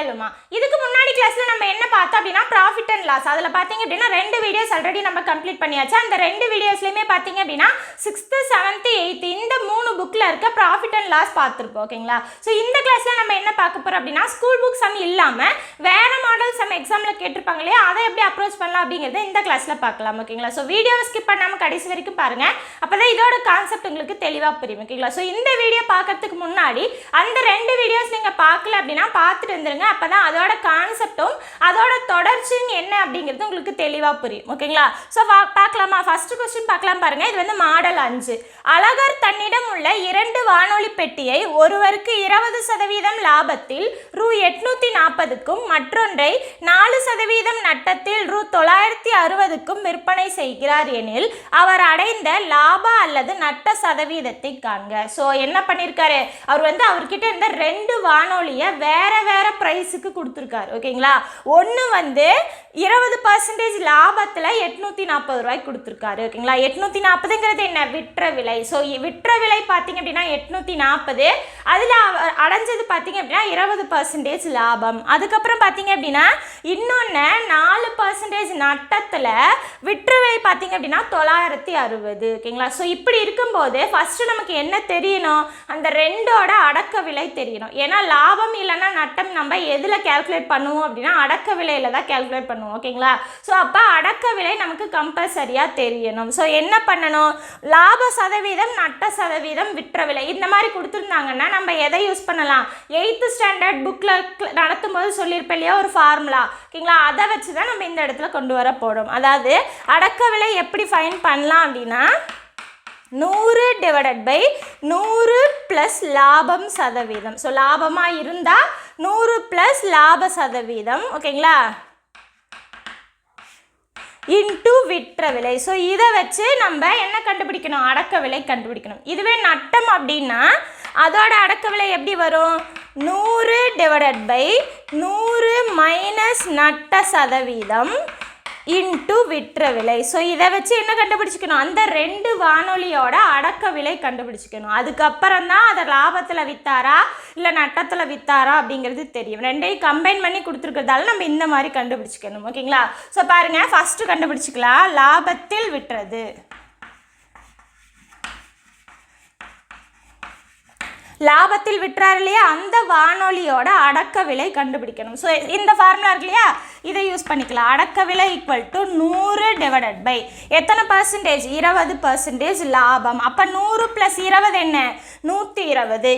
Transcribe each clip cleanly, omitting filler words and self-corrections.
துகள்மா. இதுக்கு முன்னாடி கிளாஸ்ல நம்ம என்ன பார்த்தோம் அப்படின்னா ப்ராஃபிட் அண்ட் லாஸ். அதில் பார்த்தீங்க அப்படின்னா 2 வீடியோஸ் ஆல்ரெடி நம்ம கம்ப்ளீட் பண்ணியாச்சு. அந்த 2 வீடியோஸ்லையுமே பார்த்தீங்க அப்படின்னா 6th 7th 8th இந்த 3 புக்கில் இருக்க ப்ராஃபிட் அண்ட் லாஸ் பார்த்துருப்போம். ஓகேங்களா? ஸோ இந்த கிளாஸ்ல நம்ம என்ன பார்க்க போகிறோம் அப்படின்னா ஸ்கூல் புக் சம் இல்லாமல் வேற மாடல் சம் எக்ஸாமில் கேட்டிருப்பாங்க இல்லையா, அதை எப்படி அப்ரோச் பண்ணலாம் அப்படிங்கிறத இந்த கிளாஸ்ல பார்க்கலாம். ஓகேங்களா? ஸோ வீடியோவை ஸ்கிப் பண்ணாமல் கடைசி வரைக்கும் பாருங்க, அப்போதான் இதோட கான்செப்ட் உங்களுக்கு தெளிவாக புரியும். ஓகேங்களா? ஸோ இந்த வீடியோ பார்க்கறதுக்கு முன்னாடி அந்த 2 வீடியோஸ் நீங்கள் பார்க்கல அப்படின்னா பார்த்துட்டு வந்துருங்க. அப்போ தான் அதோட கான்செப்டும் அதோட தொடர்ச்சின்னு என்ன அப்படிங்கிறது உங்களுக்கு தெளிவாக புரியும். ஓகேங்களா? ஸோ பார்க்கலாமா? ஃபர்ஸ்ட் கொஸ்டின் பார்க்கலாம் பாருங்க. இது வந்து மாடல் 5. அழகர் தன்னிடம் உள்ள 2 வானொலி பெட்டியை ஒருவருக்கு 20% லாபத்தில் ரூ 840க்கும் மற்றொன்றை 4% நட்டத்தில் ரூ 960க்கும் விற்பனை செய்கிறார் எனில் அவர் அடைந்த லாப அல்லது நட்ட சதவீதத்தை காண்க. ஸோ என்ன பண்ணியிருக்காரு, அவர் வந்து அவர்கிட்ட இருந்த 2 வானொலியை வேற வேற ப்ரைஸுக்கு கொடுத்துருக்காரு. ஓகேங்களா? ஒன்று வந்து 20% லாபத்தில் 840 ரூபாய்க்கு கொடுத்துருக்காரு. ஓகேங்களா? 840ங்கிறது என்ன, விற்ற விலை. ஸோ விற்ற விலை பார்த்தீங்க அப்படின்னா 840, அதில் அடைஞ்சது பார்த்தீங்க அப்படின்னா 20% லாபம். அதுக்கப்புறம் பார்த்தீங்க அப்படின்னா இன்னொன்று 4% நட்டத்தில் விற்ற விலை பார்த்தீங்க அப்படின்னா 960. ஓகேங்களா? ஸோ இப்படி இருக்கும்போது ஃபஸ்ட்டு நமக்கு என்ன தெரியணும், அந்த 2ஓட அடக்க விலை தெரியணும். ஏன்னா லாபம் இல்லைன்னா நட்டம் நம்ம எதில் கேல்குலேட் பண்ணுவோம் அப்படின்னா அடக்க விலையில் தான் கேல்குலேட் பண்ணுவோம். ஓகேங்களா? ஸோ அப்போ அடக்க விலை நமக்கு கம்பல்சரியாக தெரியணும். ஸோ என்ன பண்ணணும், லாப சதவீதம் நட்ட சதவீதம் விற்ற விலை இந்த மாதிரி கொடுத்துருந்தாங்கன்னா நம்ம எதை யூஸ் பண்ணலாம், 8th ஸ்டாண்டர்ட் புக்கில் நடத்தும் போது சொல்லியிருப்பேன் இல்லையா ஒரு ஃபார்முலா. ஓகேங்களா? அதை வச்சு தான் நம்ம இந்த இடத்துல கொண்டு வர போகிறோம். அதாவது அடக்க விலை எப்படி ஃபைன் பண்ணலாம் அப்படின்னா 100/100 + லாபம் சதவீதம். ஸோ லாபமாக இருந்தால் 100 + லாப சதவீதம். ஓகேங்களா? இன்ட்டு விற்ற விலை. ஸோ இதை வச்சு நம்ம என்ன கண்டுபிடிக்கணும், அடக்க விலை கண்டுபிடிக்கணும். இதுவே நட்டம் அப்படின்னா அதோட அடக்க விலை எப்படி வரும், 100/100 - நட்ட சதவீதம் இன்ட்டு விற்ற விலை. ஸோ இதை வச்சு என்ன கண்டுபிடிச்சிக்கணும், அந்த 2 வானொலியோட அடக்க விலை கண்டுபிடிச்சிக்கணும். அதுக்கப்புறம் தான் அதை லாபத்தில் விற்றாரா இல்லை நட்டத்தில் விற்றாரா அப்படிங்கிறது தெரியும். 2ஐயும் கம்பைன் பண்ணி கொடுத்துருக்கிறதால நம்ம இந்த மாதிரி கண்டுபிடிச்சிக்கணும். ஓகேங்களா? ஸோ பாருங்கள், ஃபஸ்ட்டு கண்டுபிடிச்சிக்கலாம், லாபத்தில் விற்றது. லாபத்தில் விற்றார் இல்லையா, அந்த வானொலியோட அடக்க விலை கண்டுபிடிக்கணும். ஸோ இந்த ஃபார்முலா இருக்கு இல்லையா, இதை யூஸ் பண்ணிக்கலாம். அடக்க விலை = 100/ எத்தனை பர்சன்டேஜ், 20% லாபம். அப்போ 100 + 20 என்ன, 120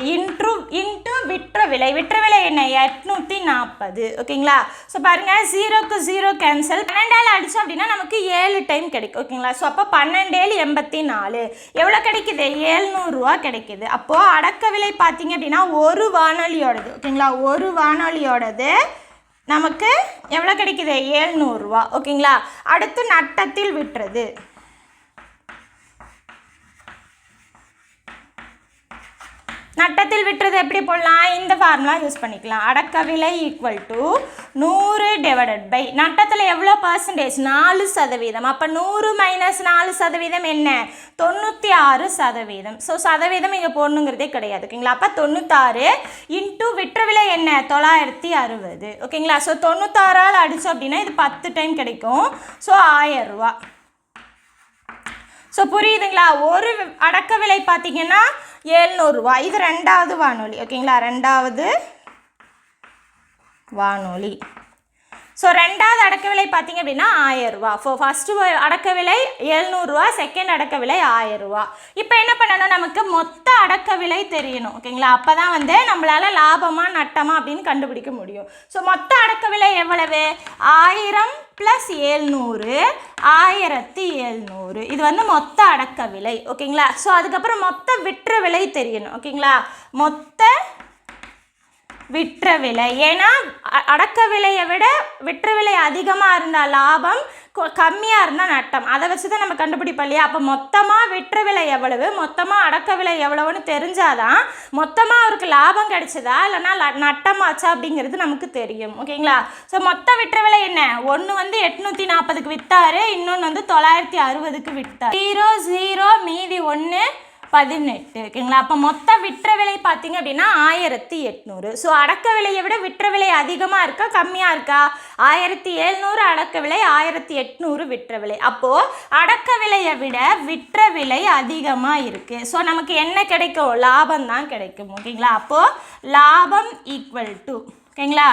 இன்ட்டு விற்ற விலை. விற்ற விலை என்ன, 840. ஓகேங்களா? ஸோ பாருங்கள், 0க்கு 0 கேன்சல். 12ஆல் அடித்தோம் அப்படின்னா நமக்கு 7 டைம் கிடைக்கும். ஓகேங்களா? ஸோ அப்போ 12 84 எவ்வளோ கிடைக்குது, 700 ரூபா கிடைக்குது. அப்போது அடக்க விலை பார்த்தீங்க அப்படின்னா ஒரு வானொலியோடது. ஓகேங்களா? ஒரு வானொலியோடது நமக்கு எவ்வளோ கிடைக்குது, 700 ரூபா. ஓகேங்களா? அடுத்து நட்டத்தில் விற்றது. நட்டத்தில் விற்றது எப்படி போடலாம், இந்த ஃபார்முலா யூஸ் பண்ணிக்கலாம். அடக்க விலை = 100/, நட்டத்தில் எவ்வளோ பர்சன்டேஜ், 4%. அப்போ 100 - 4% என்ன, 96%. ஸோ சதவீதம் இங்கே போடணுங்கிறதே கிடையாது. ஓகேங்களா? அப்போ 96 இன்ட்டு விற்ற விலை என்ன, 960. ஓகேங்களா? ஸோ 96ஆல் அடித்தோம் அப்படின்னா இது 10 டைம் கிடைக்கும். ஸோ 1000 ரூபா. ஸோ புரியுதுங்களா? ஒரு அடக்க விலை பார்த்தீங்கன்னா 700 ரூபா. இது 2வது வானொலி. ஓகேங்களா? 2வது வானொலி. ஸோ 2வது அடக்க விலை பார்த்தீங்க அப்படின்னா 1000 ரூபா. ஃபர்ஸ்ட் அடக்க விலை 700 ரூபா, செகண்ட் அடக்க விலை 1000 ரூபா. இப்போ என்ன பண்ணணும், நமக்கு மொத்த அடக்க விலை தெரியணும். ஓகேங்களா? அப்போ தான் வந்து நம்மளால் லாபமா நட்டமா அப்படின்னு கண்டுபிடிக்க முடியும். ஸோ மொத்த அடக்க விலை எவ்வளவு, 1000 + 700 1700. இது வந்து மொத்த அடக்க விலை. ஓகேங்களா? ஸோ அதுக்கப்புறம் மொத்த விற்ற விலை தெரியணும். ஓகேங்களா? மொத்த விற்ற விலை, ஏன்னா அடக்க விலையை விட விற்ற விலை அதிகமாக இருந்தால் லாபம், கம்மியாக இருந்தால் நட்டம். அதை வச்சு தான் நம்ம கண்டுபிடிப்போம் இல்லையா. அப்போ மொத்தமாக விற்ற விலை எவ்வளவு, மொத்தமாக அடக்க விலை எவ்வளவுன்னு தெரிஞ்சாதான் மொத்தமாக அவருக்கு லாபம் கிடைச்சதா இல்லைனா நட்டமாச்சா அப்படிங்கிறது நமக்கு தெரியும். ஓகேங்களா? ஸோ மொத்த விற்ற விலை என்ன, ஒன்று வந்து 840க்கு விற்றாரு, இன்னொன்று வந்து 960க்கு விற்றார். 0 0 மீதி 1 18. ஓகேங்களா? அப்போ மொத்த விற்ற விலை பார்த்தீங்க அப்படின்னா 1800. ஸோ அடக்க விலையை விட விற்ற விலை அதிகமாக இருக்கா கம்மியாக இருக்கா? 1700 அடக்க விலை, 1800 விற்ற விலை. அப்போது அடக்க விலையை விட விற்ற விலை அதிகமாக இருக்குது. ஸோ நமக்கு என்ன கிடைக்கும்? லாபம் தான் கிடைக்கும். ஓகேங்களா? அப்போது லாபம் ஈக்குவல் டு, ஓகேங்களா,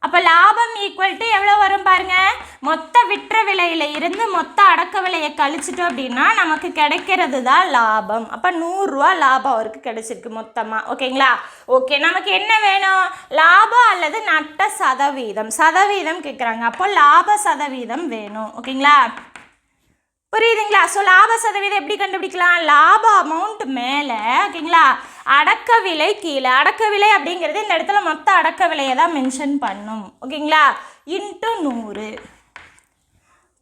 அப்போ லாபம் ஈக்குவல் டு எவ்வளோ வரும் பாருங்கள், மொத்த விற்ற விலையில் இருந்து மொத்த அடக்க விலையை கழிச்சிட்டோம் அப்படின்னா நமக்கு கிடைக்கிறது தான் லாபம். அப்போ 100 ரூபா லாபம் அவருக்கு கிடைச்சிருக்கு மொத்தமாக. ஓகேங்களா? ஓகே, நமக்கு என்ன வேணும்? லாபம் அல்லது நட்ட சதவீதம். சதவீதம் கேட்குறாங்க, அப்போ லாப சதவீதம் வேணும். ஓகேங்களா? புரியுதுங்களா? ஸோ லாப சதவீதம் எப்படி கண்டுபிடிக்கலாம்? லாப அமௌண்ட் மேலே, ஓகேங்களா, அடக்க விலை கீழே. அடக்க விலை அப்படிங்கிறது இந்த இடத்துல மொத்த அடக்க விலையை தான் மென்ஷன் பண்ணும். ஓகேங்களா? இன்ட்டு 100.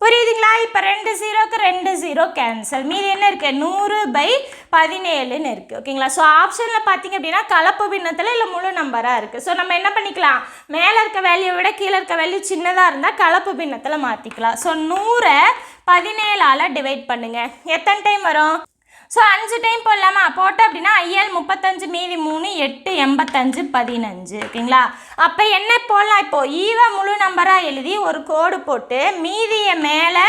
புரியுதுங்களா? இப்போ 2 0க்கு 2 0 கேன்சல். மீதி என்ன இருக்குது? 100/17ன்னு இருக்குது. ஓகேங்களா? ஸோ ஆப்ஷனில் பார்த்தீங்க அப்படின்னா கலப்பு பின்னத்தில் இல்லை முழு நம்பராக இருக்குது. ஸோ நம்ம என்ன பண்ணிக்கலாம்? மேலே இருக்க வேல்யூ விட கீழே இருக்க வேல்யூ சின்னதாக இருந்தால் கலப்பு பின்னத்தில் மாற்றிக்கலாம். ஸோ 100 17ஆல் டிவைட் பண்ணுங்கள். எத்தனை டைம் வரும்? ஸோ 5 டைம் போடலாமா? போட்டோம் அப்படின்னா 5 35 மீதி 3 8 85 15. ஓகேங்களா? அப்போ என்ன போடலாம்? இப்போது ஈவ முழு நம்பராக எழுதி ஒரு கோடு போட்டு மீதியை மேலே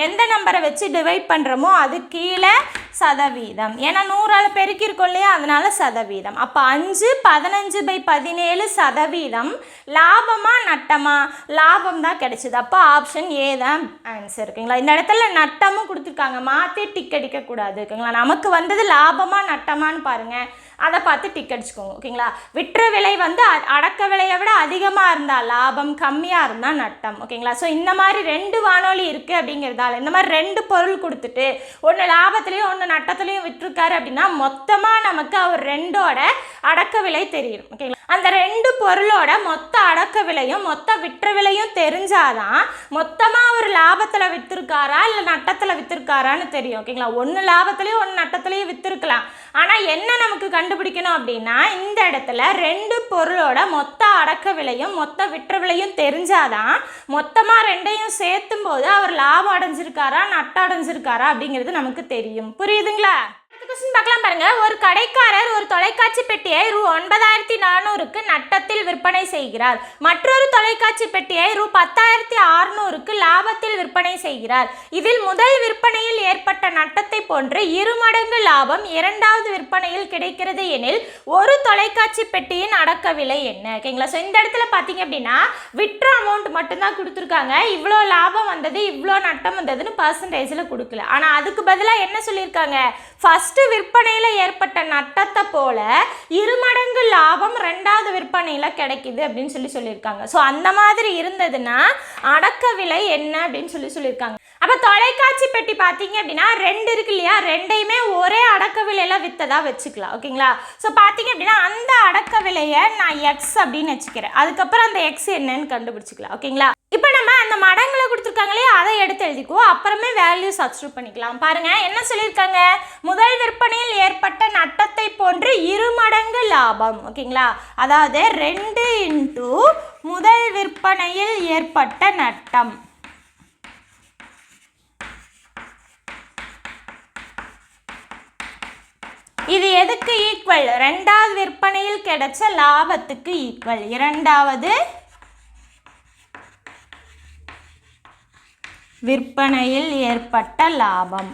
எந்த நம்பரை வச்சு டிவைட் பண்ணுறோமோ அது கீழே சதவீதம். ஏன்னா 100ஆல் பெருக்கியிருக்கோம் இல்லையா, அதனால சதவீதம். அப்போ 5 15/17 சதவீதம் லாபமா நட்டமா? லாபம் தான் கிடைச்சிது. அப்போ ஆப்ஷன் ஏ தான் ஆன்சர். ஓகேங்களா? இந்த இடத்துல நட்டமும் கொடுத்துருக்காங்க, மாற்றி டிக் அடிக்கக்கூடாது. ஓகேங்களா? நமக்கு வந்தது லாபமா நட்டமான்னு பாருங்கள், அதை பார்த்து டிக் அடிச்சுக்கோங்க. ஓகேங்களா? விற்ற விலை வந்து அடக்க விலையை விட அதிகமாக இருந்தால் லாபம், கம்மியாக இருந்தால் நட்டம். ஓகேங்களா? ஸோ இந்த மாதிரி 2 வானொலி இருக்குது அப்படிங்கிறதால இந்த மாதிரி 2 பொருள் கொடுத்துட்டு ஒன்று லாபத்துலேயும் ஒன்று நட்டத்துலேயும் விற்றுருக்காரு அப்படின்னா மொத்தமாக நமக்கு அவர் 2ஓட அடக்க விலை தெரியும். ஓகேங்களா? அந்த 2 பொருளோட மொத்த அடக்க விலையும் மொத்த விற்ற விலையும் தெரிஞ்சாதான் மொத்தமாக அவர் லாபத்தில் விற்றுருக்காரா இல்லை நட்டத்தில் விற்றுருக்காரான்னு தெரியும். ஓகேங்களா? ஒன்று லாபத்துலேயும் ஒன்று நட்டத்துலேயும் விற்றுருக்கலாம். ஆனால் என்ன நமக்கு கண்டுபிடிக்கணும் அப்படின்னா இந்த இடத்துல 2 பொருளோட மொத்த அடக்க விலையும் மொத்த விற்ற விலையும் தெரிஞ்சாதான் மொத்தமாக 2ஐயும் சேர்த்தும் போது அவர் லாபம் அடைஞ்சிருக்காரா நட்டம் அடைஞ்சிருக்காரா அப்படிங்கிறது நமக்கு தெரியும். புரியுதுங்களா? கொஸ்டின் பார்க்கலாம் பாருங்க. ஒரு கடைக்காரர் ஒரு தொலைக்காட்சி பெட்டியை ரூ 9400க்கு நட்டத்தில் விற்பனை செய்கிறார். மற்றொரு தொலைக்காட்சி பெட்டியை ரூ 10,600க்கு லாபத்தில் விற்பனை செய்கிறார். இதில் முதல் விற்பனையில் ஏற்பட்ட நட்டத்தை போன்று 2 மடங்கு லாபம் இரண்டாவது விற்பனையில் கிடைக்கிறது எனில் ஒரு தொலைக்காட்சி பெட்டியின் அடக்க விலை என்ன? ஓகேங்களா? ஸோ இந்த இடத்துல பார்த்தீங்க அப்படின்னா விற்ற அமௌண்ட் மட்டும்தான் கொடுத்துருக்காங்க. இவ்வளோ லாபம் வந்தது இவ்வளோ நட்டம் வந்ததுன்னு பர்சன்டேஜில் கொடுக்கல. ஆனால் அதுக்கு பதிலாக என்ன சொல்லியிருக்காங்க? ஃபஸ்ட்டு விற்பனையில் ஏற்பட்ட நட்டத்தை போல 2 மடங்கு லாபம் ரெண்டாவது விற்பனையில் கிடைக்குது அப்படின்னு சொல்லியிருக்காங்க. ஸோ அந்த மாதிரி இருந்ததுன்னா அடக்க விலை என்ன அப்படின்னு சொல்லியிருக்காங்க. அப்போ தொலைக்காட்சி பெட்டி பார்த்தீங்க அப்படின்னா 2 இருக்கு இல்லையா, 2ஐயுமே ஒரே அடக்க விலையில விற்றதா வச்சுக்கலாம். ஓகேங்களா? ஸோ பார்த்தீங்க அப்படின்னா அந்த அடக்க விலையை நான் எக்ஸ் அப்படின்னு வச்சுக்கிறேன். அதுக்கப்புறம் அந்த எக்ஸ் என்னன்னு கண்டுபிடிச்சிக்கலாம். ஓகேங்களா? இப்போ நம்ம அந்த மடங்களை கொடுத்துருக்காங்களே அதை எடுத்து எழுதிக்குவோம், அப்புறமே வேல்யூ சப்ஸ்டிட்யூட் பண்ணிக்கலாம். பாருங்க என்ன சொல்லியிருக்காங்க? முதல் விற்பனையில் ஏற்பட்ட நட்டத்தை போன்று 2 மடங்கு லாபம். ஓகேங்களா? அதாவது 2 இன்ட்டு முதல் விற்பனையில் ஏற்பட்ட நட்டம். இது எதுக்கு ஈக்குவல்? ரெண்டாவது விற்பனையில் கிடைச்ச லாபத்துக்கு ஈக்குவல். இரண்டாவது விற்பனையில் ஏற்பட்ட லாபம்.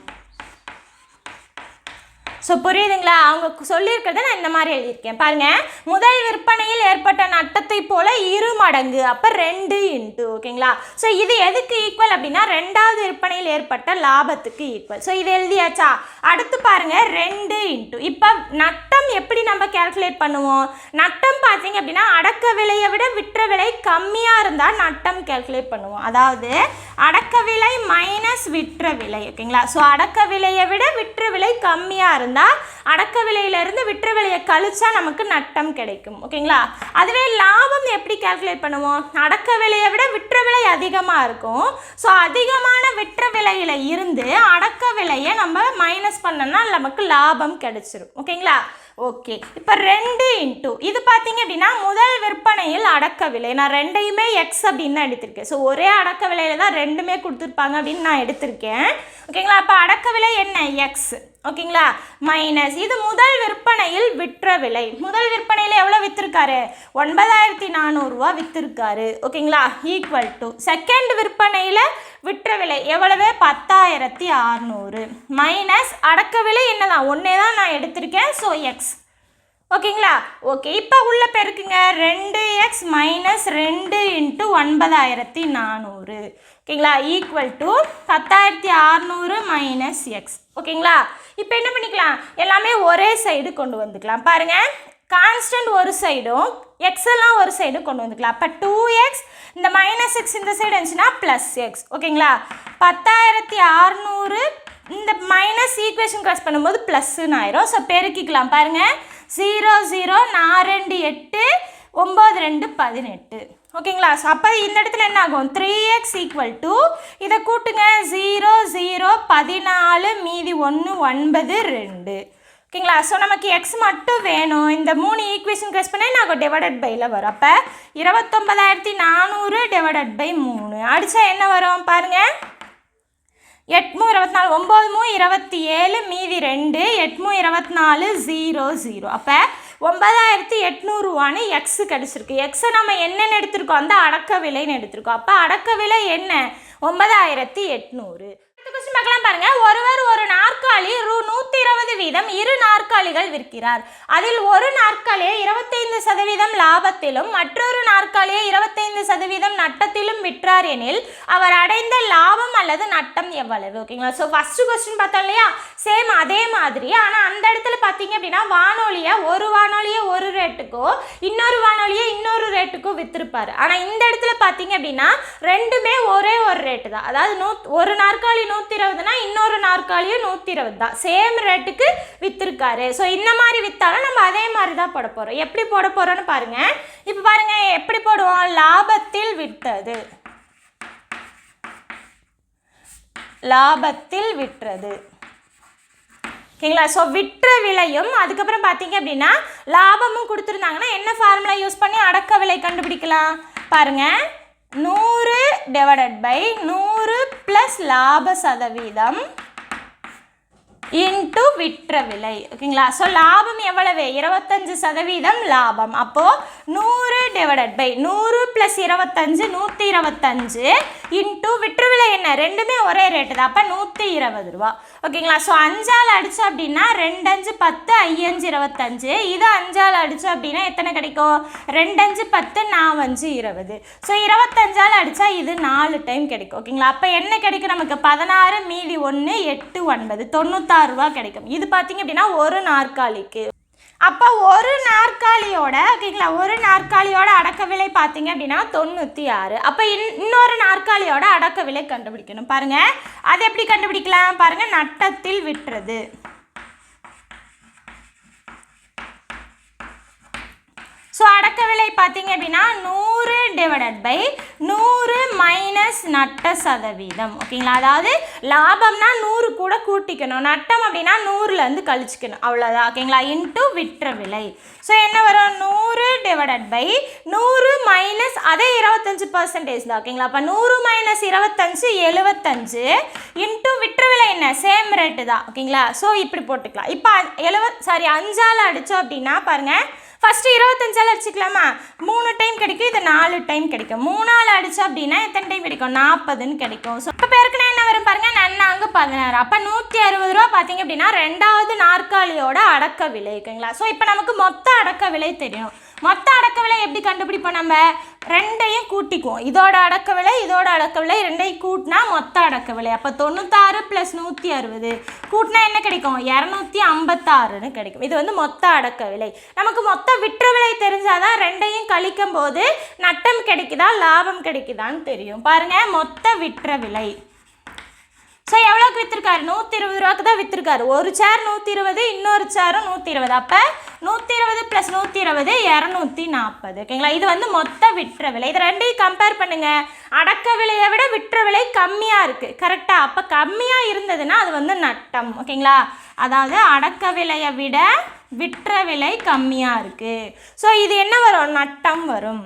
ஸோ புரியுதுங்களா? அவங்க சொல்லியிருக்கிறத நான் இந்த மாதிரி எழுதியிருக்கேன். பாருங்கள், முதல் விற்பனையில் ஏற்பட்ட நட்டத்தை போல 2 மடங்கு, அப்போ 2 இன்ட்டு. ஓகேங்களா? ஸோ இது எதுக்கு ஈக்குவல் அப்படின்னா ரெண்டாவது விற்பனையில் ஏற்பட்ட லாபத்துக்கு ஈக்குவல். ஸோ இது எழுதியாச்சா? அடுத்து பாருங்கள் 2 இன்ட்டு. இப்போ நட்டம் எப்படி நம்ம கேல்குலேட் பண்ணுவோம்? நட்டம் பார்த்தீங்க அப்படின்னா அடக்க விலையை விட விற்ற விலை கம்மியாக இருந்தால் நட்டம் கேல்குலேட் பண்ணுவோம். அதாவது அடக்க விலை மைனஸ் விற்ற விலை. ஓகேங்களா? ஸோ அடக்க விலையை விட விற்ற விலை கம்மியாக இருந்தால் அடக்க விலையிலிருந்து விற்ற விலையை கழிச்சா நமக்கு நட்டம் கிடைக்கும். ஓகேங்களா? அதுவே லாபம் எப்படி கால்குலேட் பண்ணுவோம்? அடக்க விலையை விட விற்ற விலை அதிகமாக இருக்கும். ஸோ அதிகமான விற்ற விலையில இருந்து அடக்க விலையை நம்ம மைனஸ் பண்ணோம்னா நமக்கு லாபம் கிடைச்சிரும். ஓகேங்களா? ஓகே, இப்போ 2 இன்ட்டு இது பார்த்தீங்க அப்படின்னா முதல் விற்பனையில் அடக்க விலை. நான் 2ஐயுமே எக்ஸ் அப்படின்னு தான் எடுத்திருக்கேன். ஸோ ஒரே அடக்க விலையில தான் 2மே கொடுத்துருப்பாங்க அப்படின்னு நான் எடுத்திருக்கேன். ஓகேங்களா? அப்போ அடக்க விலை என்ன? எக்ஸ். ஓகேங்களா, மைனஸ் இது முதல் விற்பனையில் விற்ற விலை. முதல் விற்பனையில் எவ்வளோ விற்றுருக்காரு? 9400 ரூபா விற்றுருக்காரு. ஓகேங்களா, ஈக்குவல் டு செகண்ட் விற்பனையில் விற்ற விலை எவ்வளவு? 10600 மைனஸ் அடக்க விலை என்னதான், ஒன்றே தான் நான் எடுத்திருக்கேன். So X. ஓகேங்களா, ஓகே. இப்போ உள்ள பெருக்குங்க. 2x minus 2 into 9400. ஓகேங்களா, ஈக்குவல் டு 10600 மைனஸ் எக்ஸ். ஓகேங்களா, இப்போ என்ன பண்ணிக்கலாம், எல்லாமே ஒரே சைடு கொண்டு வந்துக்கலாம். பாருங்கள், கான்ஸ்டன்ட் ஒரு சைடும் எக்ஸ் எல்லாம் ஒரு சைடு கொண்டு வந்துக்கலாம். அப்போ 2x இந்த மைனஸ் எக்ஸ் இந்த சைடு இருந்துச்சுன்னா ப்ளஸ் எக்ஸ். ஓகேங்களா, 10600 இந்த மைனஸ் ஈக்குவேஷன் கிராஸ் பண்ணும்போது ப்ளஸ்ன்னு ஆயிரும். ஸோ பெருக்கிக்கலாம். பாருங்கள், 0 0 4 2 8 9 2 18. ஓகேங்களா, ஸோ அப்போ இந்த இடத்துல என்ன ஆகும்? 3x ஈக்குவல் டு இதை கூட்டுங்க. 0 0 14 மீதி 1 9 2. ஓகேங்களா, ஸோ நமக்கு எக்ஸ் மட்டும் வேணும். இந்த 3 ஈக்குவேஷன் கிராஸ் பண்ணால் நாங்கள் டிவைடட் பையில் வரும். அப்போ 29400 டிவைடட் பை 3 அடித்தா என்ன வரும்? பாருங்கள், 8 24 9 27 மீதி 2 8 24 0 0. அப்போ 9800 எக்ஸ் கிடச்சிருக்கு. எக்ஸை நம்ம என்னென்னு எடுத்திருக்கோம்? அந்த அடக்க விலைன்னு எடுத்திருக்கோம். அப்போ அடக்க விலை என்ன? 9800. கொஸ்டின் பார்க்கலாம். பாருங்க, ஒருவர் ஒரு நாற்காலி ரூ 120 வீதம் 2 நாற்காலிகள் விற்கிறார். அதில் ஒரு நாற்காலியை 25% லாபத்திலும் மற்றொரு நாற்காலியை 25% நட்டத்திலும் விற்றார் எனில் அவர் அடைந்த லாபம் அல்லது நட்டம் எவ்வளவு? ஓகேங்களா, ஸோ ஃபர்ஸ்ட் கொஸ்டின் பார்த்தோம் இல்லையா, சேம் அதே மாதிரி. ஆனால் அந்த இடத்துல பார்த்தீங்க அப்படின்னா வானொலியை ஒரு ரேட்டுக்கோ இன்னொரு வானொலியை இன்னொரு ரேட்டுக்கோ விற்றுருப்பார். ஆனால் இந்த இடத்துல பார்த்தீங்க அப்படின்னா ரெண்டுமே ஒரே ஒரு ரேட்டு தான். அதாவது ஒரு நாற்காலி 120னா இன்னொரு நாற்காலியும் 120 தான். சேம் ரேட்டுக்கு விற்றுருக்காரு. ஸோ இந்த மாதிரி விற்றாலும் நம்ம அதே மாதிரி தான் போட போகிறோம். எப்படி போட போகிறோன்னு பாருங்கள். இப்போ பாருங்கள், எப்படி போடுவோம்? லாபத்தில் விற்றது, லாபத்தில் விற்றது. ஓகேங்களா, ஸோ விற்ற விலையும் அதுக்கப்புறம் பார்த்தீங்க அப்படின்னா லாபமும் கொடுத்துருந்தாங்கன்னா என்ன ஃபார்முலா யூஸ் பண்ணி அடக்க விலை கண்டுபிடிக்கலாம்? பாருங்கள், 100 டிவைடட் பை 100 ப்ளஸ் லாப சதவீதம் இன்ட்டு விற்ற விலை. ஓகேங்களா, ஸோ லாபம் எவ்வளவு? 25% லாபம். அப்போது 100 டிவைடட் பை 100 ப்ளஸ் 25 125 இன்ட்டு விற்ற விலை என்ன? ரெண்டுமே ஒரே ரேட்டு தான். அப்போ 120 ரூபா. ஓகேங்களா, ஸோ 5ஆல் அடித்தோம் அப்படின்னா 2 5 10 5 25. இது 5ஆல் அடித்தோம் அப்படின்னா எத்தனை கிடைக்கும்? 2 5 10 4 5 20. ஸோ 25ஆல் அடித்தா இது 4 டைம் கிடைக்கும். ஓகேங்களா, அப்போ என்ன கிடைக்கும் நமக்கு? 16 மீதி 1 8 9 96 ரூபா கிடைக்கும். இது பார்த்தீங்க அப்படின்னா ஒரு நாற்காலிக்கு. அப்போ ஒரு நாற்காலியோட ஓகேங்களா, ஒரு நாற்காலியோட அடக்க விலை பார்த்தீங்க அப்படின்னா 96. அப்போ இன்னொரு நாற்காலியோட அடக்க விலை கண்டுபிடிக்கணும். பாருங்கள், அது எப்படி கண்டுபிடிக்கலாம்? பாருங்கள், நட்டத்தில் விற்றது. ஸோ அடக்க விலை பார்த்தீங்க அப்படின்னா 100 டிவைடட் பை 100 மைனஸ் நட்ட சதவீதம். ஓகேங்களா, அதாவது லாபம்னா 100 கூட கூட்டிக்கணும், நட்டம் அப்படின்னா 100லேருந்து கழிச்சிக்கணும், அவ்வளோதான். ஓகேங்களா, இன்ட்டு விற்ற விலை. ஸோ என்ன வரும்? 100 டிவைடட் பை 100 மைனஸ் அதே 25% தான். ஓகேங்களா, அப்போ 100 மைனஸ் 25 75 இன்ட்டு விற்ற விலை என்ன? சேம் ரேட்டு தான். ஓகேங்களா, ஸோ இப்படி போட்டுக்கலாம். இப்போ 5ஆல் அடித்தோம் அப்படின்னா பாருங்கள், ஃபஸ்ட்டு 25ஆல் அடிச்சுக்கலாமா? 3 டைம் கிடைக்கும், இது 4 டைம் கிடைக்கும். 3ஆல் அடித்தோம் அப்படின்னா எத்தனை டைம் கிடைக்கும்? 40ன்னு கிடைக்கும். ஸோ இப்போ பேருக்குன்னா என்ன வரும் பாருங்கள், நன்னாங்கு 16. அப்போ 160 ரூபா பார்த்தீங்க அப்படின்னா ரெண்டாவது நாற்காலியோட அடக்க விலை. ஓகேங்களா, ஸோ இப்போ நமக்கு மொத்த அடக்க விலை தெரியும். மொத்த அடக்க விலை எப்படி கண்டுபிடிப்போம்? நம்ம ரெண்டையும் கூட்டிக்குவோம். இதோட அடக்க விலை இதோட அடக்க விலை ரெண்டையும் கூட்டினா மொத்த அடக்க விலை. அப்போ 96 + 160 கூட்டினா என்ன கிடைக்கும்? 256ன்னு கிடைக்கும். இது வந்து மொத்த அடக்க விலை. நமக்கு மொத்த விற்ற விலை தெரிஞ்சாதான் ரெண்டையும் கழிக்கும் போது நட்டம் கிடைக்குதா லாபம் கிடைக்குதான்னு தெரியும். பாருங்கள், மொத்த விற்ற விலை. ஸோ எவ்வளோக்கு விற்றுருக்காரு? 120 ரூபாய்க்கு தான் விற்றுருக்காரு. ஒரு சேர் 120, இன்னொரு சேரும் 120. அப்போ 120 + 120 240. ஓகேங்களா, இது வந்து மொத்த விற்ற விலை. இது ரெண்டையும் கம்பேர் பண்ணுங்கள். அடக்க விலையை விட விற்ற விலை கம்மியாக இருக்குது, கரெக்டாக? அப்போ கம்மியாக இருந்ததுன்னா அது வந்து நட்டம். ஓகேங்களா, அதாவது அடக்க விலையை விட விற்ற விலை கம்மியாக இருக்குது. ஸோ இது என்ன வரும்? நட்டம் வரும்.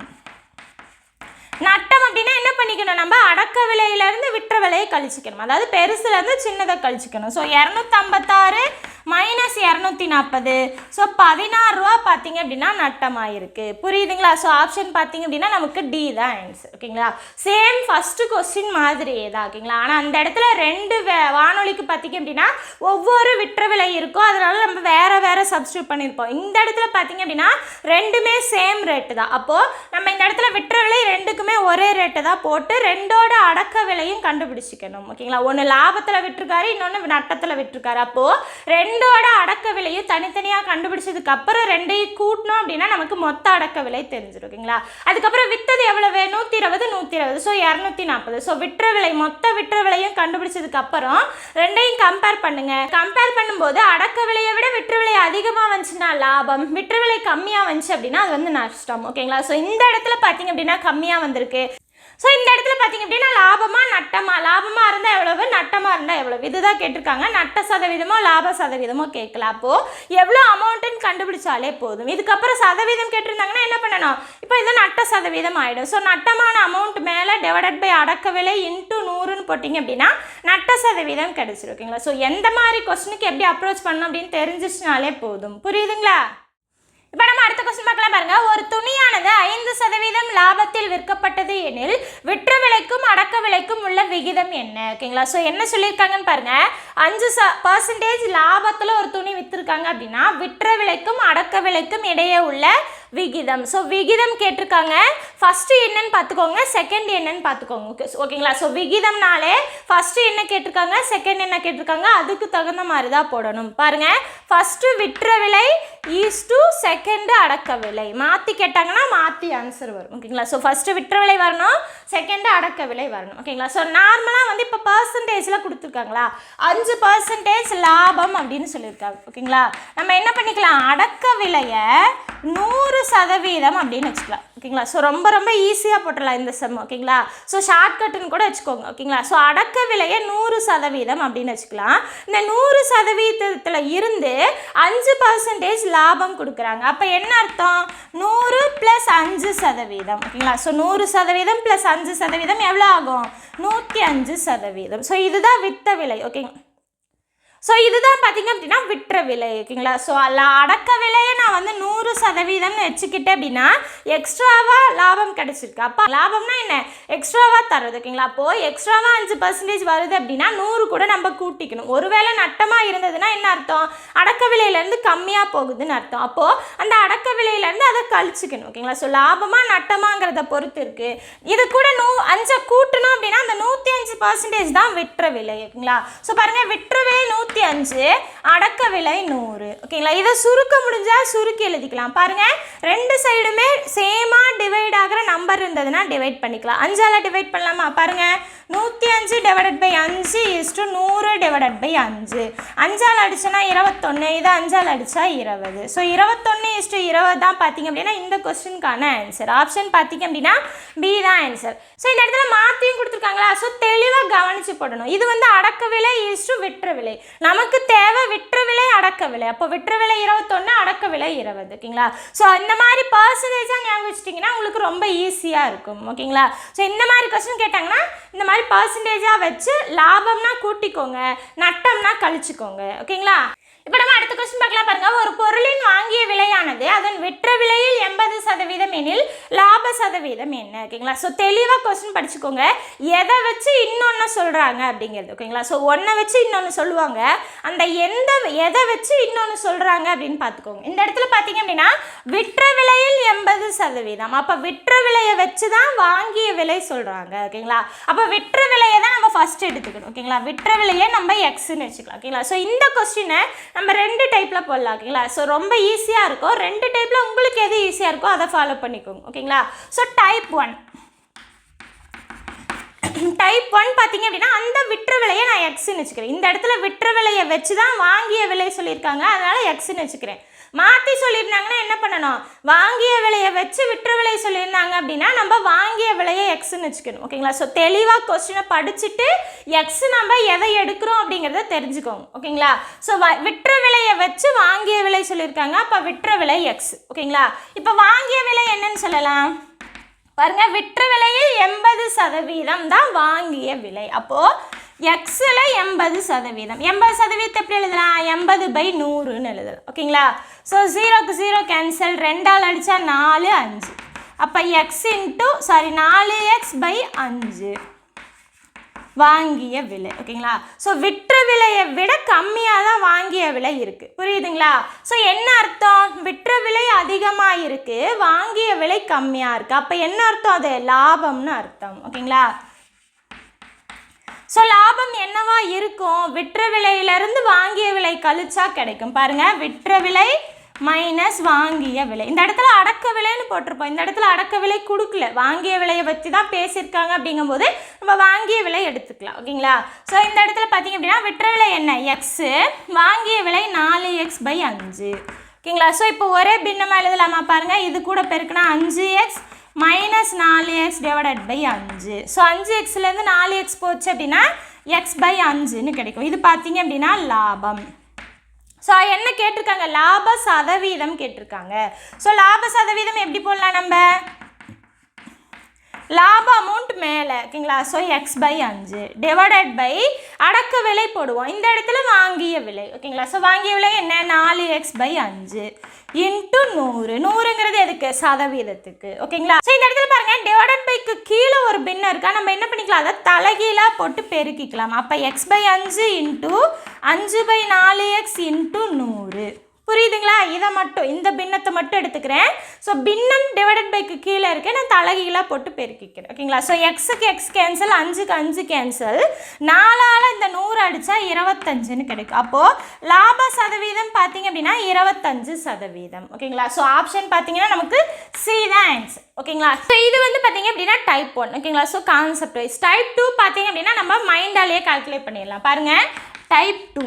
நட்டம் அப்படின்னா என்ன பண்ணிக்கணும், நம்ம அடக்க விலையிலேருந்து விற்ற விலையை கழிச்சிக்கணும், அதாவது பெருசுலேருந்து சின்னதை கழிச்சிக்கணும். ஸோ 256 மைனஸ் 240, ஸோ 16 ரூபா பார்த்தீங்க அப்படின்னா நட்டமாயிருக்கு. புரியுதுங்களா? ஸோ ஆப்ஷன் பார்த்தீங்க அப்படின்னா நமக்கு டி தான் ஆன்சர். ஓகேங்களா? சேம் ஃபஸ்ட்டு கொஸ்டின் மாதிரியே தான். ஓகேங்களா? ஆனால் அந்த இடத்துல ரெண்டு வானொலிக்கு பார்த்தீங்க அப்படின்னா ஒவ்வொரு விற்ற விலை இருக்கும், அதனால நம்ம வேறு வேறு சப்ஸ்டியூட் பண்ணியிருப்போம். இந்த இடத்துல பார்த்தீங்க அப்படின்னா ரெண்டுமே சேம் ரேட்டு தான். அப்போது நம்ம இந்த இடத்துல விற்ற விலை ரெண்டுக்குமே ஒரே ரேட்டு தான் போட்டு ரெண்டோட அடக்க விலையும் கண்டுபிடிச்சிக்கணும். ஓகேங்களா? ஒன்று லாபத்தில் விட்டுருக்காரு, இன்னொன்று நட்டத்தில் விட்டுருக்காரு. அப்போது ரெண்டோட அடக்க விலையும் தனித்தனியாக கண்டுபிடிச்சதுக்கு அப்புறம் ரெண்டையும் கூட்டணும் அப்படின்னா நமக்கு மொத்த அடக்க விலை தெரிஞ்சிடும். ஓகேங்களா? அதுக்கப்புறம் விற்றது எவ்வளவு, 120 120, ஸோ 240. ஸோ விற்ற விலை மொத்த விற்ற விலையும் கண்டுபிடிச்சதுக்கு அப்புறம் ரெண்டையும் கம்பேர் பண்ணுங்க. கம்பேர் பண்ணும்போது அடக்க விலையை விட விற்ற விலை அதிகமாக வந்துச்சுன்னா லாபம், விற்ற விலை கம்மியாக வந்துச்சு அப்படின்னா அது வந்து நஷ்டம். ஓகேங்களா? ஸோ இந்த இடத்துல பார்த்தீங்க அப்படின்னா கம்மியாக வந்திருக்கு. ஸோ இந்த இடத்துல பார்த்தீங்க அப்படின்னா லாபமாக லாபமாக இருந்தால் எவ்வளவு, நட்டமாக இருந்தால் எவ்வளவு, இதுதான் கேட்டிருக்காங்க. நட்ட சதவீதமோ லாப சதவீதமோ கேட்கல. அப்போது எவ்வளோ அமௌண்ட்டுன்னு கண்டுபிடிச்சாலே போதும். இதுக்கப்புறம் சதவீதம் கேட்டிருந்தாங்கன்னா என்ன பண்ணணும், இப்போ இது நட்ட சதவீதம் ஆகிடும். ஸோ நட்டமான அமௌண்ட் மேலே டிவைடட் பை அடக்க விலை இன்ட்டு 100ன்னு போட்டிங்க அப்படின்னா நட்ட சதவீதம் கிடைச்சிரும். ஓகேங்களா? ஸோ எந்த மாதிரி கொஸ்டினுக்கு எப்படி அப்ரோச் பண்ணணும் அப்படின்னு தெரிஞ்சிச்சுனாலே போதும். புரியுதுங்களா? இப்போ நம்ம அடுத்த கொஸ்டின் பார்க்கலாம் பாருங்க. ஒரு துணியானது 5% லாபத்தில் விற்கப்பட்டது எனில் விற்ற விலைக்கும் அடக்க விலைக்கும் உள்ள விகிதம் என்ன? ஓகேங்களா? ஸோ என்ன சொல்லியிருக்காங்கன்னு பாருங்க. 5% லாபத்தில் ஒரு துணி விற்றுருக்காங்க அப்படின்னா விற்ற விலைக்கும் அடக்க விலைக்கும் இடையே உள்ள விகிதம். ஸோ விகிதம் கேட்டிருக்காங்க. ஃபஸ்ட்டு என்னன்னு பார்த்துக்கோங்க, செகண்ட் என்னன்னு பார்த்துக்கோங்க. ஓகேங்களா? ஸோ விகிதம்னாலே ஃபஸ்ட்டு என்ன கேட்டிருக்காங்க, செகண்ட் என்ன கேட்டிருக்காங்க, அதுக்கு தகுந்த மாதிரி தான் போடணும். பாருங்க, ஃபஸ்ட்டு விற்ற விலை ஈஸ்டு செகண்டு அடக்க விலை. மாற்றி கேட்டாங்கன்னா மாற்றி ஆன்சர் வரும். ஓகேங்களா? ஸோ ஃபஸ்ட்டு விற்ற விலை வரணும், செகண்டு அடக்க விலை வரணும். ஓகேங்களா? ஸோ நார்மலாக வந்து இப்போ பர்சன்டேஜில் கொடுத்துருக்காங்களா, 5% லாபம் அப்படின்னு சொல்லியிருக்காங்க. ஓகேங்களா? நம்ம என்ன பண்ணிக்கலாம், அடக்க விலையை 100% அப்படின்னு வச்சுக்கலாம். ஓகேங்களா? ஸோ ரொம்ப ரொம்ப ஈஸியாக போட்டுடலாம் இந்த செம். ஓகேங்களா? ஸோ ஷார்ட்கட்டுன்னு கூட வச்சுக்கோங்க. ஓகேங்களா? ஸோ அடக்க விலையை 100% அப்படின்னு வச்சுக்கலாம். இந்த 100% இருந்து 5% லாபம் கொடுக்குறாங்க. அப்போ என்ன அர்த்தம், 100 + 5%. ஓகேங்களா? ஸோ 100% + 5% எவ்வளோ ஆகும், 105%. ஸோ இதுதான் வித்த விலை. ஓகேங்களா? ஸோ இதுதான் பார்த்தீங்க அப்படின்னா விற்ற விலை. ஓகேங்களா? ஸோ அடக்க விலையை நான் வந்து 100%ன்னு வச்சுக்கிட்டேன் அப்படின்னா எக்ஸ்ட்ராவாக லாபம் கிடச்சிருக்கு. அப்போ லாபம்னா என்ன, எக்ஸ்ட்ராவாக தர்றது. ஓகேங்களா? அப்போது எக்ஸ்ட்ராவாக 5% வருது அப்படின்னா 100 கூட நம்ம கூட்டிக்கணும். ஒருவேளை நட்டமாக இருந்ததுன்னா என்ன அர்த்தம், அடக்க விலையிலேருந்து கம்மியாக போகுதுன்னு அர்த்தம். அப்போது அந்த அடக்க விலையிலேருந்து அதை கழிச்சிக்கணும். ஓகேங்களா? ஸோ லாபமாக நட்டமாங்கிறத பொறுத்து இருக்குது. இது கூட 5 கூட்டணும் அப்படின்னா அந்த 105% தான் விற்ற விலை. ஓகேங்களா? ஸோ பாருங்கள், விற்ற விலை 105, அடக்க விலை 100. ஓகேங்களா? இதை சுருக்க முடிஞ்சால் சுருக்கி எழுதிக்கலாம். பாருங்கள், ரெண்டு சைடுமே சேமாக டிவைட் ஆகிற நம்பர் இருந்ததுன்னா டிவைட் பண்ணிக்கலாம். 5ஆல் டிவைட் பண்ணலாமா? பாருங்கள், 105 / 5 = 100 / 5. 5ஆல் அடிச்சோன்னா 21, இது 5ஆல் அடித்தா 20. ஸோ 21:20 தான் பார்த்தீங்க அப்படின்னா இந்த கொஸ்டினுக்கான ஆன்சர். ஆப்ஷன் பார்த்தீங்க அப்படின்னா பி தான் ஆன்சர். ஸோ இந்த இடத்துல மாற்றியும் கொடுத்துருக்காங்களா, ஸோ தெளிவாக கவனித்து போடணும். இது வந்து அடக்க விலை ஈஸ்டு விற்ற விலை. நமக்கு தேவை விற்ற விலை அடக்க விலை. அப்போ விற்ற விலை 21, அடக்க விலை 20. ஓகேங்களா? ஸோ இந்த மாதிரி பர்சன்டேஜாக ஞாபகம் வச்சிட்டிங்கன்னா உங்களுக்கு ரொம்ப ஈஸியாக இருக்கும். ஓகேங்களா? ஸோ இந்த மாதிரி கொஸ்டின் கேட்டாங்கன்னா இந்த மாதிரி பர்சன்டேஜாக வச்சு லாபம்னா கூட்டிக்கோங்க, நட்டம்னா கழிச்சுக்கோங்க. ஓகேங்களா? இப்போ நம்ம அடுத்த கொஸ்டின் பார்க்கலாம் பாருங்க. ஒரு பொருளின் வாங்கிய விலையானது அதன் விற்ற விலையில் 80% எனில் லாப சதவீதம் என்ன? ஓகேங்களா? ஸோ தெளிவாக கொஸ்டின் படிச்சுக்கோங்க. எதை வச்சு இன்னொன்று சொல்கிறாங்க அப்படிங்கிறது. ஓகேங்களா? ஸோ ஒன்றை வச்சு இன்னொன்று சொல்லுவாங்க, அந்த எதை வச்சு இன்னொன்று சொல்கிறாங்க அப்படின்னு பார்த்துக்கோங்க. இந்த இடத்துல பார்த்தீங்க அப்படின்னா விற்ற விலையில் 80%. அப்போ விற்ற விலையை வச்சு தான் வாங்கிய விலை சொல்கிறாங்க. ஓகேங்களா? அப்போ விற்ற விலையை தான் நம்ம ஃபஸ்ட் எடுத்துக்கணும். ஓகேங்களா? விற்ற விலையை நம்ம எக்ஸ்ன்னு வச்சுக்கலாம். ஓகேங்களா? ஸோ இந்த கொஸ்டினை நம்ம 2 டைப்பில் போடலாம். ஓகேங்களா? ஸோ ரொம்ப ஈஸியாக இருக்கும். 2 டைப்பில் உங்களுக்கு எது ஈஸியாக இருக்கோ அதை ஃபாலோ பண்ணிக்கோங்க. ஓகேங்களா? ஸோ டைப் 1 பார்த்தீங்க அப்படின்னா அந்த விற்ற விலையை நான் எக்ஸ்ன்னு வச்சுக்கிறேன். இந்த இடத்துல விற்ற விலையை வச்சு தான் வாங்கிய விலை சொல்லியிருக்காங்க, அதனால் எக்ஸ்ன்னு வச்சுக்கிறேன். மாற்றி சொல்லியிருந்தாங்கன்னா என்ன பண்ணணும், வாங்கிய விலையை வச்சு விற்ற விலை சொல்லியிருந்தாங்க அப்படின்னா நம்ம வாங்கிய விலையை எக்ஸ்ன்னு வச்சுக்கணும். ஓகேங்களா? ஸோ தெளிவாக கொஸ்டினை படிச்சுட்டு எக்ஸ் நம்ம எதை எடுக்கிறோம் அப்படிங்கிறத தெரிஞ்சுக்கோங்க. ஓகேங்களா? ஸோ விற்ற விலையை வச்சு வாங்கிய விலை சொல்லியிருக்காங்க, அப்போ விற்ற விலை எக்ஸ். ஓகேங்களா? இப்போ வாங்கிய விலை என்னன்னு சொல்லலாம், பாருங்க, விற்ற விலையில் 80% தான் வாங்கிய விலை. அப்போது எக்ஸில் 80%. 80% எப்படி எழுதலாம்? 80/100ன்னு எழுதலாம். ஓகேங்களா? ஸோ 0க்கு 0 கேன்சல், 2ஆல் அடித்தா 4, 5. அப்போ எக்ஸ் 4x/5 வாங்கிய விலை. ஓகேங்களா? ஸோ விற்ற விலையை விட கம்மியாக தான் வாங்கிய விலை இருக்குது. புரியுதுங்களா? ஸோ என்ன அர்த்தம்? விற்ற விலை அதிகமாக இருக்குது, வாங்கிய விலை கம்மியாக இருக்குது. அப்போ என்ன அர்த்தம்? அது லாபம்னு அர்த்தம். ஓகேங்களா? ஸோ லாபம் என்னவா இருக்கும்? விற்ற விலையிலிருந்து வாங்கிய விலை கழிச்சா கிடைக்கும். பாருங்கள், விற்ற விலை மைனஸ் வாங்கிய விலை. இந்த இடத்துல அடக்க விலைன்னு போட்டிருப்போம். இந்த இடத்துல அடக்க விலை கொடுக்கல, வாங்கிய விலையை பற்றி தான் பேசியிருக்காங்க. அப்படிங்கும்போது நம்ம வாங்கிய விலை எடுத்துக்கலாம். ஓகேங்களா? ஸோ இந்த இடத்துல பார்த்தீங்க அப்படின்னா விற்ற விலை என்ன? எக்ஸு, வாங்கிய விலை 4x/5. ஓகேங்களா? ஸோ இப்போ ஒரே பின்னமாக எழுதலாமா? பாருங்கள், இது கூட பெருக்குனா 5x minus 4x / 5. So 5xலேருந்து 4x போச்சு அப்படின்னா x/5ன்னு கிடைக்கும். இது பார்த்தீங்க அப்படின்னா லாபம். ஸோ என்ன கேட்டிருக்காங்க? லாப சதவீதம் கேட்டிருக்காங்க. ஸோ லாப சதவீதம் எப்படி போடலாம்? நம்ம லாப அமௌண்ட் மேலே. ஓகேங்களா? ஸோ x/5 டிவைடட் பை அடக்க விலை போடுவோம். இந்த இடத்துல வாங்கிய விலை. ஓகேங்களா? ஸோ வாங்கிய விலை என்ன? 4x/5 into 100. 100ங்கிறது எதுக்கு? சதவீதத்துக்கு. ஓகேங்களா? ஸோ இந்த இடத்துல பாருங்கள், டிவைடட் பைக்கு கீழே ஒரு பின்ன இருக்கா, நம்ம என்ன பண்ணிக்கலாம்? அதை தலைகீழாக போட்டு பெருக்கிக்கலாம். அப்போ x/5 இன்ட்டு 5/4x இன்ட்டு 100. புரியுதுங்களா? இதை மட்டும், இந்த பின்னத்தை மட்டும் எடுத்துக்கிறேன். ஸோ பின்னம் டிவைடட் பைக்கு கீழே இருக்கேன், நான் தலைகீழாக போட்டு பெருக்கிக்கிறேன். ஓகேங்களா? ஸோ எக்ஸுக்கு எக்ஸ் கேன்சல், 5க்கு 5 கேன்சல், 4ஆல் இந்த 100 அடித்தா 25ன்னு கிடைக்கும். அப்போது லாப சதவீதம் பார்த்தீங்க அப்படின்னா 25%. ஓகேங்களா? ஸோ ஆப்ஷன் பார்த்தீங்கன்னா நமக்கு சி தான் ஆன்சர். ஓகேங்களா? ஸோ இது வந்து பார்த்தீங்க அப்படின்னா டைப் 1. ஓகேங்களா? So concept wise. டைப் 2 பார்த்தீங்க அப்படின்னா நம்ம மைண்டாலேயே கால்குலேட் பண்ணிடலாம். பாருங்கள், டைப் 2.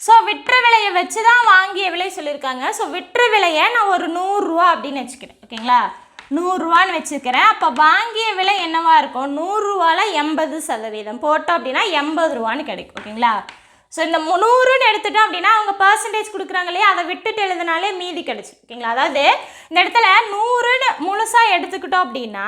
ஸோ விற்ற விலையை வச்சு தான் வாங்கிய விலை சொல்லியிருக்காங்க. ஸோ விற்ற விலையை நான் ஒரு 100 ரூபா அப்படின்னு வச்சுக்கிறேன். ஓகேங்களா? 100 ரூபான்னு வச்சுக்கிறேன். அப்போ வாங்கிய விலை என்னவா இருக்கும்? 100 ரூபாயில் 80% போட்டோம் அப்படின்னா 80 ரூபான்னு கிடைக்கும். ஓகேங்களா? ஸோ இந்த 100ன்னு எடுத்துட்டோம் அப்படின்னா அவங்க பர்சன்டேஜ் கொடுக்குறாங்க இல்லையா, அதை விட்டுட்டு எழுதினாலே மீதி கிடச்சி. ஓகேங்களா? அதாவது இந்த இடத்துல 100ன்னு முழுசாக எடுத்துக்கிட்டோம் அப்படின்னா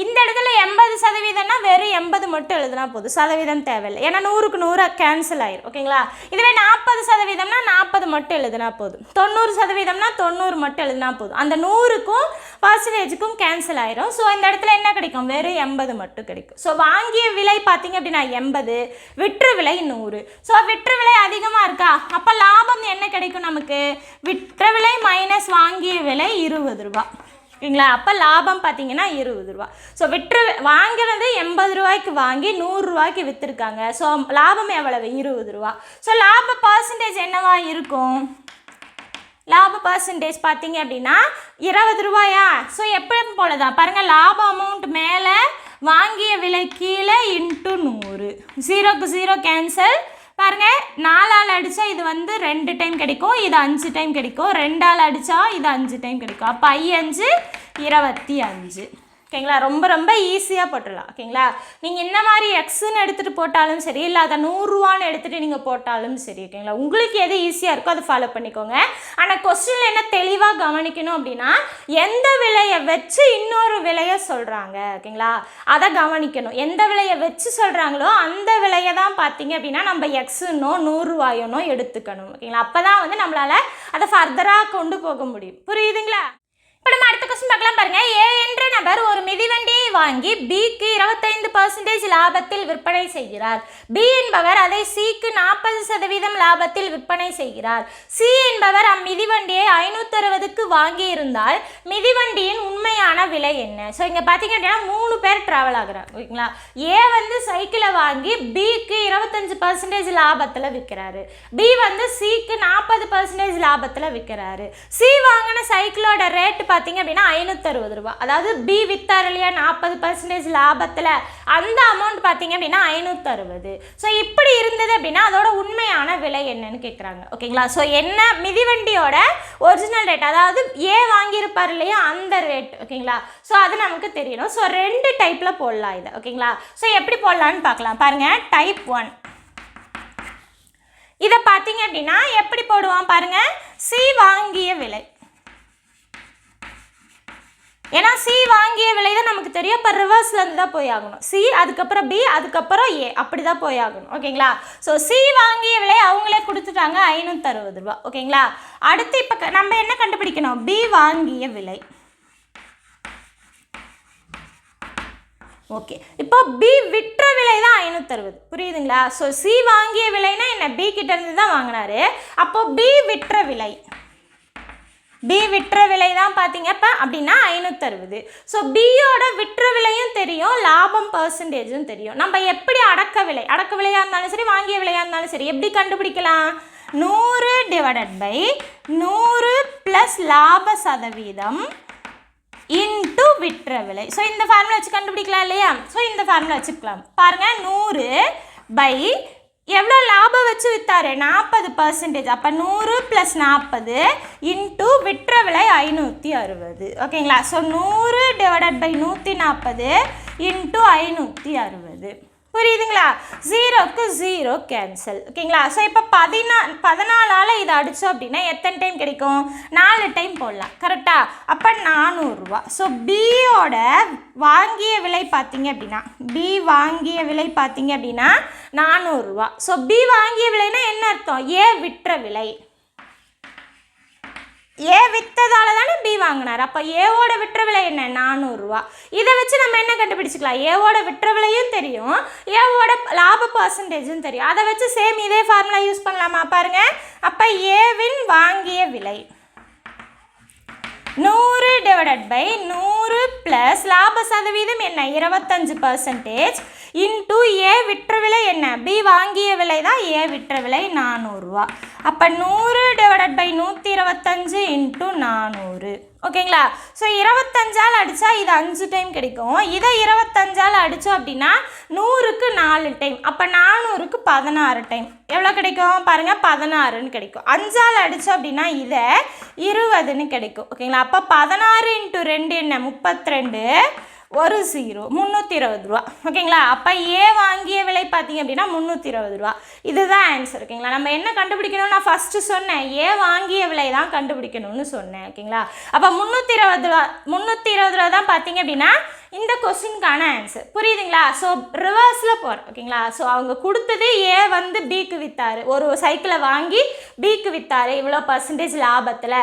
இந்த இடத்துல 80%னா வெறும் 80 மட்டும் எழுதினா போதும், சதவீதம் தேவையில்லை. ஏன்னா 100க்கு 100 கேன்சல் ஆயிரும். ஓகேங்களா? இதுவே 40%னா 40 மட்டும் எழுதினா போதும், 90%னா 90 மட்டும் எழுதினா போதும். அந்த 100க்கும் பர்சன்டேஜுக்கும் கேன்சல் ஆயிரும். ஸோ இந்த இடத்துல என்ன கிடைக்கும்? வெறும் 80 மட்டும் கிடைக்கும். ஸோ வாங்கிய விலை பார்த்தீங்க அப்படின்னா 80, விற்ற விலை 100. ஸோ விற்ற விலை அதிகமாக இருக்கா? அப்போ லாபம் என்ன கிடைக்கும் நமக்கு? விற்ற விலை மைனஸ் வாங்கிய விலை 20 ரூபா. ஓகேங்களா? அப்போ லாபம் பார்த்தீங்கன்னா 20 ரூபா. ஸோ வாங்கினது 80 ரூபாய்க்கு வாங்கி 100 ரூபாய்க்கு விற்றுருக்காங்க. ஸோ லாபம் எவ்வளவு? 20 ரூபா. ஸோ லாப பர்சன்டேஜ் என்னவா இருக்கும்? லாப பர்சன்டேஜ் பார்த்தீங்க அப்படின்னா 20 ரூபாயா? ஸோ எப்பவும் போல தான் பாருங்கள், லாப அமௌண்ட் மேலே, வாங்கிய விலை கீழே, இன்ட்டு 100. 0க்கு 0 கேன்சல். பாருங்கள், 4ஆல் அடித்தா இது வந்து 2 டைம் கிடைக்கும், இது 5 டைம் கிடைக்கும். 2ஆல் அடித்தா இது 5 டைம் கிடைக்கும். அப்போ 5 25. ஓகேங்களா? ரொம்ப ரொம்ப ஈஸியாக போட்டுடலாம். ஓகேங்களா? நீங்கள் இந்த மாதிரி எக்ஸுன்னு எடுத்துகிட்டு போட்டாலும் சரி, இல்லை அதை 100 ரூபான்னு எடுத்துகிட்டு நீங்கள் போட்டாலும் சரி. ஓகேங்களா? உங்களுக்கு எது ஈஸியாக இருக்கோ அதை ஃபாலோ பண்ணிக்கோங்க. ஆனால் கொஸ்டினில் என்ன தெளிவாக கவனிக்கணும் அப்படின்னா எந்த விலையை வச்சு இன்னொரு விலையை சொல்கிறாங்க. ஓகேங்களா? அதை கவனிக்கணும். எந்த விலையை வச்சு சொல்கிறாங்களோ அந்த விலையை தான் பார்த்தீங்க அப்படின்னா நம்ம எக்ஸுன்னோ 100 ரூபாயோனோ எடுத்துக்கணும். ஓகேங்களா? அப்போ தான் வந்து நம்மளால் அதை ஃபர்தராக கொண்டு போக முடியும். புரியுதுங்களா? இப்போ நம்ம அடுத்த கொஸ்டின் பார்க்கலாம். பாருங்க, ஏ என்ற நபர் ஒரு மிதிவண்டியை வாங்கி பிக்கு 25% லாபத்தில் விற்பனை செய்கிறார். பி என்பவர் அதை சிக்கு 40% லாபத்தில் விற்பனை செய்கிறார். சி என்பவர் அம்மிதிவண்டியை 560க்கு வாங்கி இருந்தால் மிதிவண்டியின் உண்மையான விலை என்ன? ஸோ இங்கே பார்த்தீங்க அப்படின்னா 3 பேர் ட்ராவல் ஆகுறாங்க. ஓகேங்களா? ஏ வந்து சைக்கிளை வாங்கி பிக்கு 25% லாபத்தில் விற்கிறாரு. பி வந்து சிக்கு 40% லாபத்தில் விற்கிறாரு. சி வாங்கின சைக்கிளோட ரேட்டு பார்த்தீங்க அப்படின்னா 560 ரூபா. அதாவது பி வித்தார் இல்லையா 40% லாபத்தில், அந்த அமௌண்ட் பார்த்தீங்க அப்படின்னா 560. ஸோ இப்படி இருந்தது அப்படின்னா அதோட உண்மையான விலை என்னன்னு கேட்குறாங்க. ஓகேங்களா? ஸோ என்ன மிதிவண்டியோட ஒரிஜினல் ரேட், அதாவது ஏ வாங்கியிருப்பார் இல்லையா அந்த ரேட். ஓகேங்களா? ஸோ அது நமக்கு தெரியணும். ஸோ 2 டைப்பில் போடலாம் இதை. ஓகேங்களா? ஸோ எப்படி போடலான்னு பார்க்கலாம். பாருங்கள், டைப் 1 இதை பார்த்தீங்க அப்படின்னா எப்படி போடுவான் பாருங்கள். சி வாங்கிய விலை, ஏன்னா சி வாங்கிய விலை தான் நமக்கு தெரியும். இப்போ ரிவர்ஸ்லேருந்து தான் போய் ஆகணும். சி அதுக்கப்புறம் பி அதுக்கப்புறம் ஏ அப்படி தான் போய் ஆகணும். ஓகேங்களா? ஸோ சி வாங்கிய விலை அவங்களே கொடுத்துட்டாங்க 560 ரூபா. ஓகேங்களா? அடுத்து இப்போ நம்ம என்ன கண்டுபிடிக்கணும்? பி வாங்கிய விலை. ஓகே, இப்போ பி விற்ற விலை தான் 560. புரியுதுங்களா? ஸோ சி வாங்கிய விலைனா என்ன? பி கிட்ட இருந்து தான் வாங்கினாரு. அப்போ பி விற்ற விலை, பி விற்ற விலை தான் பார்த்தீங்க இப்போ அப்படின்னா 560. ஸோ பியோட விற்ற விலையும் தெரியும், லாபம் பர்சன்டேஜும் தெரியும். நம்ம எப்படி அடக்க விலையாக இருந்தாலும் சரி, வாங்கிய விலையாக இருந்தாலும் சரி, எப்படி கண்டுபிடிக்கலாம்? 100 டிவைடட் பை 100 ப்ளஸ் லாப சதவீதம் இன்ட்டு விற்ற விலை. ஸோ இந்த ஃபார்முலா வச்சு கண்டுபிடிக்கலாம் இல்லையா? ஸோ இந்த ஃபார்முலா வச்சுக்கலாம். பாருங்கள், 100 பை எவ்வளோ லாபம் வச்சு விற்றாரு? 40%. அப்போ 100 + 40 இன்ட்டு விற்ற விலை 560. ஓகேங்களா? So 100 divided by 140 into 560. புரியுதுங்களா? 0க்கு 0 கேன்சல். ஓகேங்களா? ஸோ இப்போ 14ஆல் இதை அடித்தோம் அப்படின்னா எத்தனை டைம் கிடைக்கும்? 4 டைம் போடலாம். கரெக்டாக? அப்போ 400 ரூபா. ஸோ பியோட வாங்கிய விலை பார்த்தீங்க அப்படின்னா, பி வாங்கிய விலை பார்த்தீங்க அப்படின்னா 400 ரூபா. ஸோ பி வாங்கிய விலைன்னா என்ன அர்த்தம்? ஏ விற்ற விலை. ஏ விற்றதால தானே பி வாங்கினார். அப்போ ஏவோட விற்ற விலை என்ன? 400 ரூபா. இதை வச்சு நம்ம என்ன கண்டுபிடிச்சிக்கலாம்? ஏவோட விற்ற விலையும் தெரியும், ஏவோட லாப பர்சன்டேஜும் தெரியும். அதை வச்சு சேம் இதே ஃபார்முலா யூஸ் பண்ணலாமா? பாருங்கள், அப்போ ஏவின் வாங்கிய விலை 100 டிவைடட் பை 100 ப்ளஸ் லாப சதவீதம் என்ன? 25% இன்ட்டு ஏ விற்ற விலை என்ன? பி வாங்கிய விலை தான், ஏ விற்ற விலை 400 ரூபா. அப்போ 100 டிவைடட் பை 125 இன்ட்டு 400. ஓகேங்களா? ஸோ 25ஆல் அடித்தா இது 5 டைம் கிடைக்கும். இதை 25ஆல் அடித்தோம் அப்படின்னா 100க்கு 4 டைம். அப்போ 400க்கு 16 டைம். எவ்வளோ கிடைக்கும்? பாருங்கள், 16ன்னு கிடைக்கும். 5ஆல் அடித்தோம் அப்படின்னா இதை 20ன்னு கிடைக்கும். ஓகேங்களா? அப்போ 16 × 2 என்ன? 32, ஒரு 0, 320 ரூபா. ஓகேங்களா? அப்போ ஏ வாங்கிய விலை பார்த்தீங்க அப்படின்னா 320 ரூபா. இதுதான் ஆன்சர். ஓகேங்களா? நம்ம என்ன கண்டுபிடிக்கணும்? நான் ஃபஸ்ட்டு சொன்னேன், ஏ வாங்கிய விலை தான் கண்டுபிடிக்கணும்னு சொன்னேன். ஓகேங்களா? அப்போ 320 ரூபா தான் பார்த்தீங்க அப்படின்னா இந்த கொஸ்டினுக்கான ஆன்சர். புரியுதுங்களா? ஸோ ரிவர்ஸில் போகிறேன். ஓகேங்களா? ஸோ அவங்க கொடுத்தது ஏ வந்து பிக்கு விற்றாரு, ஒரு சைக்கிளை வாங்கி பிக்கு விற்றாரு இவ்வளோ பர்சன்டேஜ் லாபத்தில்,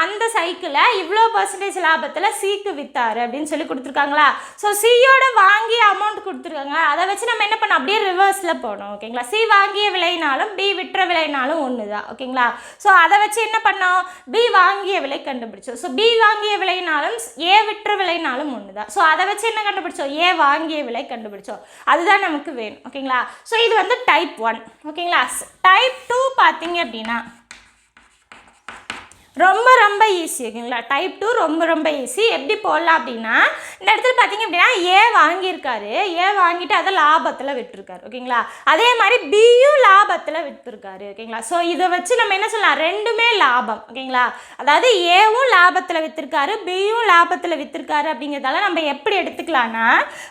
அந்த சைக்கிளை இவ்வளோ பர்சன்டேஜ் லாபத்தில் சிக்கு விற்றாரு அப்படின்னு சொல்லி கொடுத்துருக்காங்களா? ஸோ சியோட வாங்கிய அமௌண்ட் கொடுத்துருக்காங்க. அதை வச்சு நம்ம என்ன பண்ணோம்? அப்படியே ரிவர்ஸில் போனோம். ஓகேங்களா? சி வாங்கிய விலைனாலும் பி விற்ற விலைனாலும் ஒன்று தான். ஓகேங்களா? ஸோ அதை வச்சு என்ன பண்ணோம்? பி வாங்கிய விலை கண்டுபிடிச்சோம். ஸோ பி வாங்கிய விலைனாலும் ஏ விற்ற விலைனாலும் ஒன்று தான். ஸோ அதை வச்சு என்ன கண்டுபிடிச்சோம்? ஏ வாங்கிய விலை கண்டுபிடிச்சோம். அதுதான் நமக்கு வேணும். ஓகேங்களா? ஸோ இது வந்து டைப் 1. ஓகேங்களா? டைப் 2 பார்த்தீங்க அப்படின்னா ரொம்ப ஈஸி. ஓகேங்களா? டைப் 2 ரொம்ப ஈஸி. எப்படி போடலாம் அப்படின்னா, இந்த இடத்துல பார்த்தீங்க அப்படின்னா ஏ வாங்கியிருக்காரு, ஏ வாங்கிட்டு அதை லாபத்தில் விட்டுருக்காரு. ஓகேங்களா? அதே மாதிரி பியும் லாபத்தில் விற்றுருக்காரு. ஓகேங்களா? ஸோ இதை வச்சு நம்ம என்ன சொல்லலாம்? ரெண்டுமே லாபம். ஓகேங்களா? அதாவது ஏவும் லாபத்தில் விற்றுருக்காரு, பியும் லாபத்தில் விற்றுருக்காரு. அப்படிங்கிறதால நம்ம எப்படி எடுத்துக்கலாம்னா,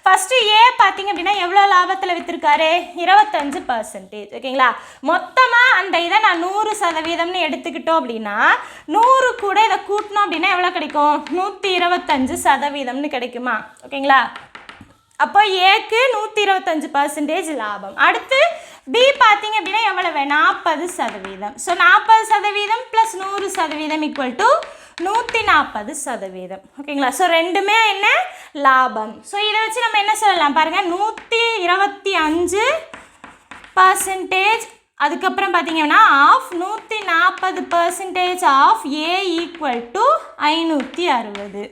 ஃபஸ்ட்டு ஏ பார்த்தீங்க அப்படின்னா எவ்வளோ லாபத்தில் விற்றுருக்காரு? 25%. ஓகேங்களா? மொத்தமாக அந்த இதை நான் 100% எடுத்துக்கிட்டோம் அப்படின்னா 100 கூட இதை கூட்டணும் அப்படின்னா எவ்வளோ கிடைக்கும்? 125% கிடைக்குமா? ஓகேங்களா? அப்போ ஏக்கு 125% லாபம். அடுத்து பி பார்த்தீங்க அப்படின்னா எவ்வளவு? 40%. So 40% plus 100% equal to 140%. ஓகேங்களா? ஸோ ரெண்டுமே என்ன? லாபம். ஸோ இதை வச்சு நம்ம என்ன சொல்லலாம்? பாருங்கள், 125% அதுக்கப்புறம் பார்த்தீங்கன்னா of 140% of A equal to 560.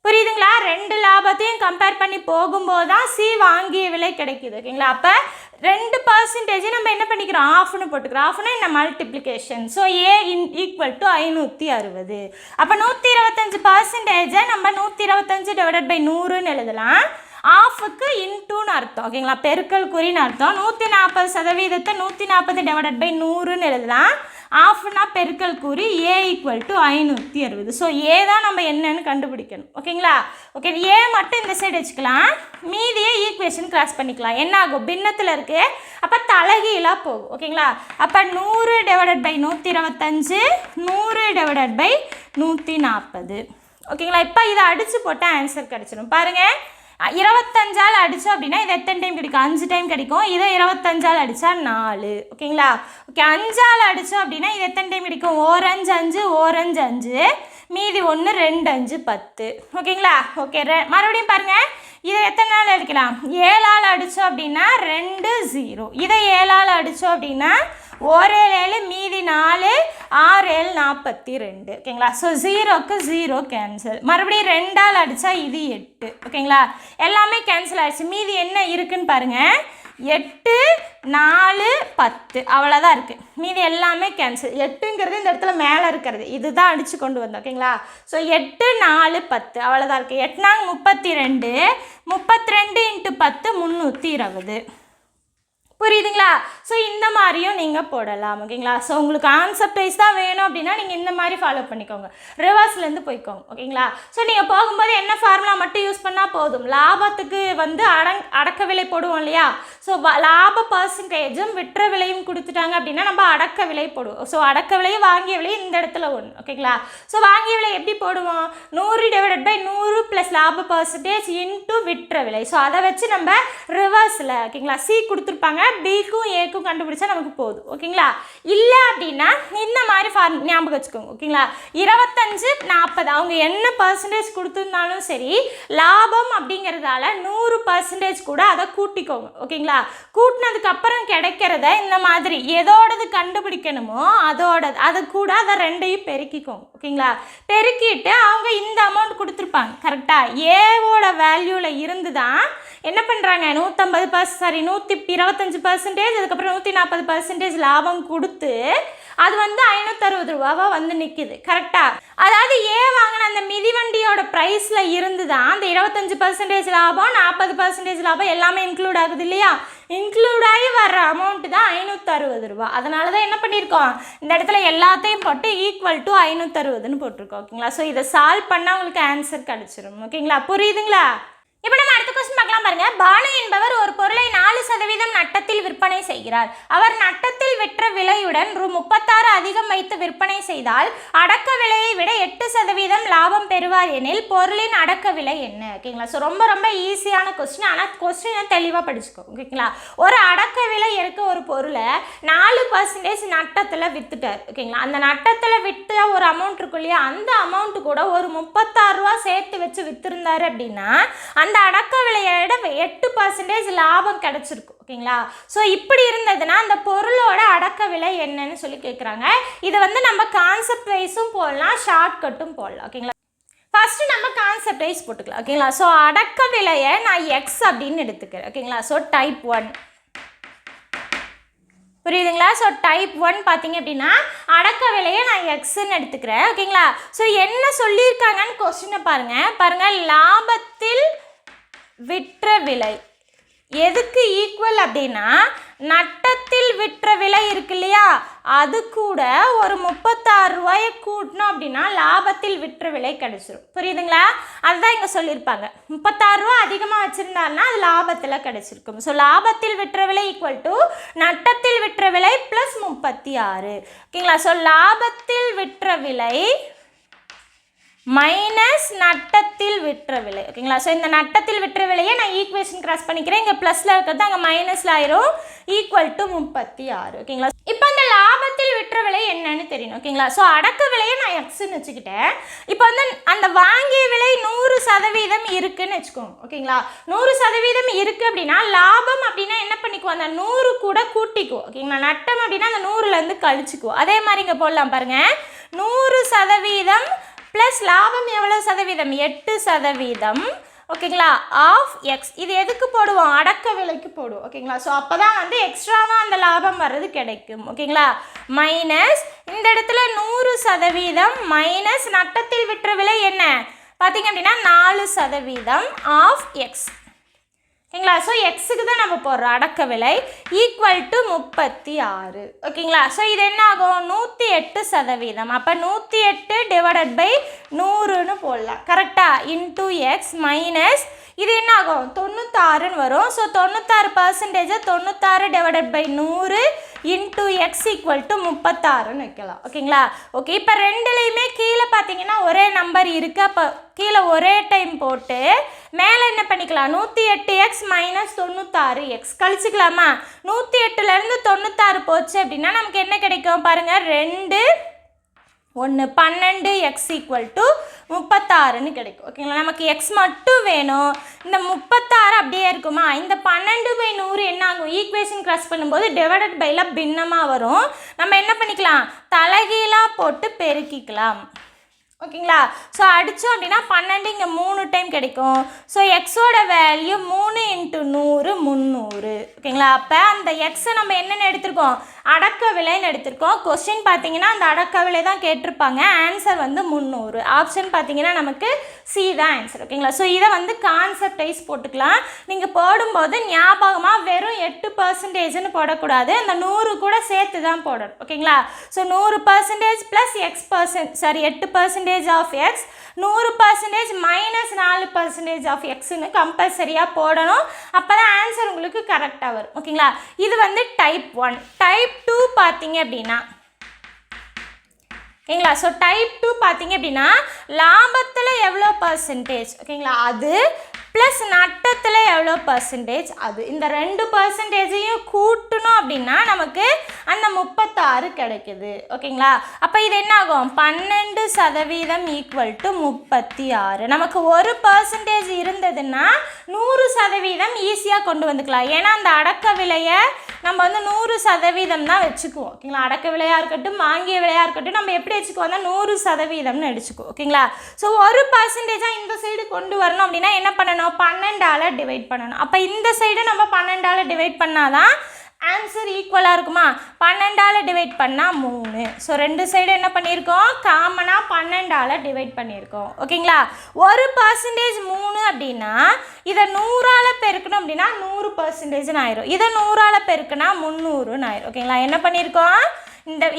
புரியுதுங்களா? ரெண்டு லாபத்தையும் கம்பேர் பண்ணி போகும்போது தான் சி வாங்கிய விலை கிடைக்குது. ஓகேங்களா? அப்போ 2% நம்ம என்ன பண்ணிக்கிறோம்? ஆஃப்னு போட்டுக்கிறோம். ஆஃப்னா என்ன? Multiplication. So A equal to 560. அப்போ 125% நம்ம 125 டிவைடட் பை 100ன்னு எழுதலாம். ஆஃபுக்கு இன்டூன்னு அர்த்தம். ஓகேங்களா? பெருக்கல் குறின்னு அர்த்தம். 140% 140 டிவைடட் பை 100ன்னு எழுதலாம். ஆஃப்னா பெருக்கல் குறி, ஏ ஈக்குவல் டு 560. ஸோ ஏ தான் நம்ம என்னன்னு கண்டுபிடிக்கணும். ஓகேங்களா? ஓகே, ஏ மட்டும் இந்த சைடு வச்சுக்கலாம், மீதியை ஈக்குவேஷன் கிராஸ் பண்ணிக்கலாம். என்ன ஆகும்? பின்னத்தில் இருக்குது, அப்போ தலைகீழாக போகும். ஓகேங்களா? அப்போ 100 டிவைடட் பை 125, 100 டிவைடட் பை 140. ஓகேங்களா. இப்போ இதை அடித்து போட்டால் ஆன்சர் கிடச்சிடும். பாருங்கள், 25ஆல் அடித்தோம் அப்படின்னா இது எத்தனை டைம் கிடைக்கும்? 5 டைம் கிடைக்கும். இதை 25ஆல் அடித்தா 4. ஓகேங்களா. ஓகே, 5ஆல் அடித்தோம் அப்படின்னா இது எத்தனை டைம் கிடைக்கும்? 1 5 5, 1 5 5, மீதி 1 2 5 10. ஓகேங்களா. ஓகே, மறுபடியும் பாருங்கள், இதை எத்தனை நாள் அடிக்கலாம்? 7ஆல் அடித்தோம் அப்படின்னா 2 0. இதை 7ஆல் அடித்தோம் அப்படின்னா 1 7 மீதி 4 6 7 42. ஓகேங்களா. ஸோ 0க்கு 0 கேன்சல். மறுபடியும் 2ஆல் அடித்தா இது 8. ஓகேங்களா. எல்லாமே கேன்சல் ஆகிடுச்சு. மீதி என்ன இருக்குன்னு பாருங்கள், 8 4 10 அவ்வளோதான் இருக்குது. மீதி எல்லாமே கேன்சல். 8ங்கிறது இந்த இடத்துல மேலே இருக்கிறது, இதுதான் அடித்து கொண்டு வந்தோம். ஓகேங்களா. ஸோ 8 4 10 அவ்வளோதான் இருக்குது. 8 32, 32 × 10 320. புரியுதுங்களா. ஸோ இந்த மாதிரியும் நீங்கள் போடலாம். ஓகேங்களா. ஸோ உங்களுக்கு கான்செப்ட் வைஸ் தான் வேணும் அப்படின்னா நீங்கள் இந்த மாதிரி ஃபாலோ பண்ணிக்கோங்க, ரிவர்ஸ்லேருந்து போய்க்கோங்க. ஓகேங்களா. ஸோ நீங்கள் போகும்போது என்ன ஃபார்முலா மட்டும் யூஸ் பண்ணால் போதும். லாபத்துக்கு வந்து அடக்க விலை போடுவோம் இல்லையா. ஸோ லாப பர்சன்டேஜும் விற்ற விலையும் கொடுத்துட்டாங்க அப்படின்னா நம்ம அடக்க விலை போடுவோம். ஸோ அடக்க விலையும் வாங்கிய விலையும் இந்த இடத்துல ஒன்று. ஓகேங்களா. ஸோ வாங்கிய விலை எப்படி போடுவோம்? 100 / 100 + லாப பர்சன்டேஜ் × விற்ற விலை. ஸோ அதை வச்சு நம்ம ரிவர்ஸில், ஓகேங்களா, சி கொடுத்துருப்பாங்க, பிக்கும் ஏக்கும் கண்டுபிடிச்சா நமக்கு போதும். ஓகேங்களா. இல்லை அப்படின்னா இந்த மாதிரி ஞாபகம் வச்சுக்கோங்க. ஓகேங்களா. 25 40 அவங்க என்ன பர்சன்டேஜ் கொடுத்துருந்தாலும் சரி, லாபம் அப்படிங்கிறதால 100% கூட அதை கூட்டிக்கோங்க. ஓகேங்களா. கூட்டினதுக்கப்புறம் கிடைக்கிறத இந்த மாதிரி எதோடது கண்டுபிடிக்கணுமோ அது கூட அதை ரெண்டையும் பெருக்கிக்கோங்க. ஓகேங்களா. பெருக்கிட்டு அவங்க இந்த அமௌண்ட் கொடுத்துருப்பாங்க கரெக்டாக. ஏவோட வேல்யூவில் இருந்து தான் என்ன பண்ணுறாங்க, 125%, அதுக்கப்புறம் 140% லாபம் கொடுத்து அது வந்து 560 ரூபாவாக வந்து நிற்கிது கரெக்டாக. அதாவது ஏ வாங்கின அந்த மிதிவண்டியோட ப்ரைஸில் இருந்து தான் அந்த 25% லாபம் 40% லாபம் எல்லாமே இன்க்ளூட் ஆகுது இல்லையா. இன்க்ளூட் ஆகி வர்ற அமௌண்ட்டு தான் 560 ரூபா. அதனால தான் என்ன பண்ணியிருக்கோம், இந்த இடத்துல எல்லாத்தையும் போட்டு = 560ன்னு போட்டிருக்கோம். ஓகேங்களா. ஸோ இதை சால்வ் பண்ணால் உங்களுக்கு ஆன்சர் கிடச்சிரும். ஓகேங்களா. புரியுதுங்களா. இப்போ நம்ம அடுத்த கொஸ்டின் பார்க்கலாம் பாருங்க. பானு என்பவர் ஒரு பொருளை 4% நட்டத்தில் விற்பனை செய்கிறார். அவர் நட்டத்தில் விற்ற விலையுடன் ரூ. 36 அதிகம் வைத்து விற்பனை செய்தால் அடக்க விலையை விட 8% லாபம் பெறுவார் எனில் பொருளின் அடக்க விலை என்ன? ஓகேங்களா. ஸோ ரொம்ப ரொம்ப ஈஸியான கொஸ்டின், ஆனால் கொஸ்டினை தெளிவாக படிச்சுக்கோ. ஓகேங்களா. ஒரு அடக்க விலை இருக்க ஒரு பொருளை 4% நட்டத்தில் விற்றுட்டார். ஓகேங்களா. அந்த நட்டத்தில் விற்ற ஒரு அமௌண்ட் இருக்கும் இல்லையா, அந்த அமௌண்ட்டு கூட ஒரு 36 ரூபா சேர்த்து வச்சு விற்றுருந்தாரு அப்படின்னா அந்த அடக்க விலையோட 8% லாபம் கிடைச்சிருக்கும். ஓகேங்களா. ஸோ இப்படி இருந்ததுன்னா அந்த பொருளோட அடக்க விலை என்னன்னு சொல்லி கேட்குறாங்க. இதை வந்து நம்ம கான்செப்ட் வைஸும் போடலாம், ஷார்ட்கட்டும் போடலாம். ஓகேங்களா. ஃபஸ்ட்டு நம்ம கான்செப்ட் வைஸ் போட்டுக்கலாம். ஓகேங்களா. ஸோ அடக்க விலையை நான் எக்ஸ் அப்படின்னு எடுத்துக்கிறேன். ஓகேங்களா. ஸோ டைப் 1 புரியுதுங்களா. ஸோ டைப் 1 பார்த்தீங்க அப்படின்னா அடக்க விலையை நான் எக்ஸ்ன்னு எடுத்துக்கிறேன். ஓகேங்களா. ஸோ என்ன சொல்லியிருக்காங்கன்னு கொஸ்டினை பாருங்கள். லாபத்தில் விற்ற விலை எதுக்கு ஈக்குவல் அப்படின்னா நட்டத்தில் விற்ற விலை இருக்கு இல்லையா, அது கூட ஒரு 36 ரூபாயை கூட்டணும் அப்படின்னா லாபத்தில் விற்ற விலை கிடைச்சிரும். புரியுதுங்களா. அதுதான் இங்கே சொல்லியிருப்பாங்க. 36 ரூபா அதிகமாக வச்சுருந்தாருன்னா அது லாபத்தில் கிடைச்சிருக்கும். ஸோ லாபத்தில் விற்ற விலை = நட்டத்தில் விற்ற விலை +36. ஓகேங்களா. ஸோ லாபத்தில் விற்ற விலை மைனஸ் நட்டத்தில் விற்ற விலை. ஓகேங்களா. ஸோ இந்த நட்டத்தில் விற்ற விலையை நான் ஈக்குவேஷன் கிராஸ் பண்ணிக்கிறேன். இங்கே ப்ளஸில் இருக்கிறது அங்கே மைனஸில் ஆயிரும், = 36. ஓகேங்களா. இப்போ அந்த லாபத்தில் விற்ற விலை என்னன்னு தெரியணும். ஓகேங்களா. ஸோ அடக்க விலையை நான் எக்ஸ்ன்னு வச்சுக்கிட்டேன். இப்போ வந்து அந்த வாங்கிய விலை 100% இருக்குன்னு வச்சுக்கோங்க. ஓகேங்களா. 100% இருக்குது அப்படின்னா லாபம் அப்படின்னா என்ன பண்ணிக்குவோம், அந்த 100 கூட கூட்டிக்குவோம். ஓகேங்களா. நட்டம் அப்படின்னா அந்த 100லேருந்து கழிச்சுக்குவோம். அதே மாதிரி இங்கே போடலாம் பாருங்கள். 100% ப்ளஸ் லாபம் எவ்வளோ சதவீதம், 8%. ஓகேங்களா. Of X. இது எதுக்கு போடுவோம், அடக்க விலைக்கு போடுவோம். ஓகேங்களா. ஸோ அப்போ தான் வந்து எக்ஸ்ட்ராவாக அந்த லாபம் வர்றது கிடைக்கும். ஓகேங்களா. மைனஸ் இந்த இடத்துல 100% மைனஸ் நட்டத்தில் விற்ற விலை என்ன பார்த்தீங்க அப்படின்னா 4% ஆஃப் எக்ஸ். ஓகேங்களா. ஸோ எக்ஸுக்கு தான் நம்ம போடுறோம் அடக்க விலை ஈக்குவல் டு 36. ஓகேங்களா. ஸோ இது என்ன ஆகும் 108%. அப்போ 108 டிவைடட் பை 100ன்னு போடலாம் கரெக்டாக. இன்டூ எக்ஸ் மைனஸ் இது என்ன ஆகும் 96ன்னு வரும். So 96% 96 divided by 100 into x equal to 36ன்னு வைக்கலாம். ஓகேங்களா. ஓகே இப்போ ரெண்டுலேயுமே கீழே பார்த்தீங்கன்னா ஒரே நம்பர் இருக்குது. அப்போ கீழே ஒரே டைம் போட்டு மேலே என்ன பண்ணிக்கலாம் 108x மைனஸ் 96x கழிச்சிக்கலாமா. 108லேருந்து 96 போச்சு அப்படின்னா நமக்கு என்ன கிடைக்கும் பாருங்கள் 2 1 12x ஈக்குவல் டு 36ன்னு கிடைக்கும். ஓகேங்களா. நமக்கு எக்ஸ் மட்டும் வேணும். இந்த 36 அப்படியே இருக்குமா. இந்த 12/100 என்ன ஆகும் ஈக்குவேஷன் கிராஸ் பண்ணும்போது டிவைடட் பைல பின்னமாக வரும். நம்ம என்ன பண்ணிக்கலாம் தலைகீழாக போட்டு பெருக்கிக்கலாம். ஓகேங்களா. ஸோ அடித்தோம் அப்படின்னா 12 இங்கே 3 டைம் கிடைக்கும். ஸோ எக்ஸோட வேல்யூ 3 × 100 300. ஓகேங்களா. அப்போ அந்த எக்ஸை நம்ம என்னென்னு எடுத்திருக்கோம் அடக்க விலைன்னு எடுத்திருக்கோம். கொஸ்டின் பார்த்தீங்கன்னா அந்த அடக்க விலை தான் கேட்டிருப்பாங்க. ஆன்சர் வந்து 300. ஆப்ஷன் பார்த்தீங்கன்னா நமக்கு சி தான் ஆன்சர். ஓகேங்களா. ஸோ இதை வந்து கான்செப்ட் வைஸ் போட்டுக்கலாம். நீங்கள் போடும்போது ஞாபகமாக வெறும் 8%ன்னு போடக்கூடாது. அந்த 100 கூட சேர்த்து தான் போடணும். ஓகேங்களா. So 100% plus x sorry 8% of x 100% minus 4% of எக்ஸ்ன்னு கம்பல்சரியாக போடணும். அப்போ தான் ஆன்சர் உங்களுக்கு கரெக்டாக வரும். ஓகேங்களா. இது வந்து டைப் 1. டைப் 2 பார்த்தீங்க அப்படின்னா ஓகேங்களா. ஸோ டைப் 2 பார்த்தீங்க அப்படின்னா லாபத்தில் எவ்வளோ பர்சன்டேஜ் ஓகேங்களா அது ப்ளஸ் நட்டத்தில் எவ்வளோ பர்சன்டேஜ் அது இந்த 2%ஐயும் கூட்டணும் அப்படின்னா நமக்கு அந்த 36 கிடைக்குது. ஓகேங்களா. அப்போ இது என்ன ஆகும் 12% ஈக்குவல் டு 36. நமக்கு 1% இருந்ததுன்னா 100% ஈஸியாக கொண்டு வந்துக்கலாம். ஏன்னா அந்த அடக்க விலையை நம்ம வந்து 100% தான் வச்சுக்குவோம். ஓகேங்களா. அடக்க விலையாக இருக்கட்டும் வாங்கிய விலையாக இருக்கட்டும் நம்ம எப்படி வச்சுக்குவோம் 100%ன்னு அடிச்சுக்குவோம். ஓகேங்களா. ஸோ 1% இந்த சைடு கொண்டு வரணும் அப்படின்னா என்ன பண்ணணும் 12ஆல் டிவைட் பண்ணணும். அப்போ இந்த சைடு நம்ம 12ஆல் டிவைட் பண்ணாதான் ஆன்சர் ஈக்குவலாக இருக்குமா. 12ஆல் டிவைட் பண்ணால் 3. ஸோ ரெண்டு சைடு என்ன பண்ணியிருக்கோம் காமனாக 12ஆல் டிவைட் பண்ணியிருக்கோம். ஓகேங்களா. 1% 3 அப்படின்னா இதை 100ஆல் பெருக்கணும் அப்படின்னா 100%ன்னு ஆயிரும். இதை 100ஆல் பெருக்குனா 300ன்னு ஆயிரும். ஓகேங்களா. என்ன பண்ணியிருக்கோம்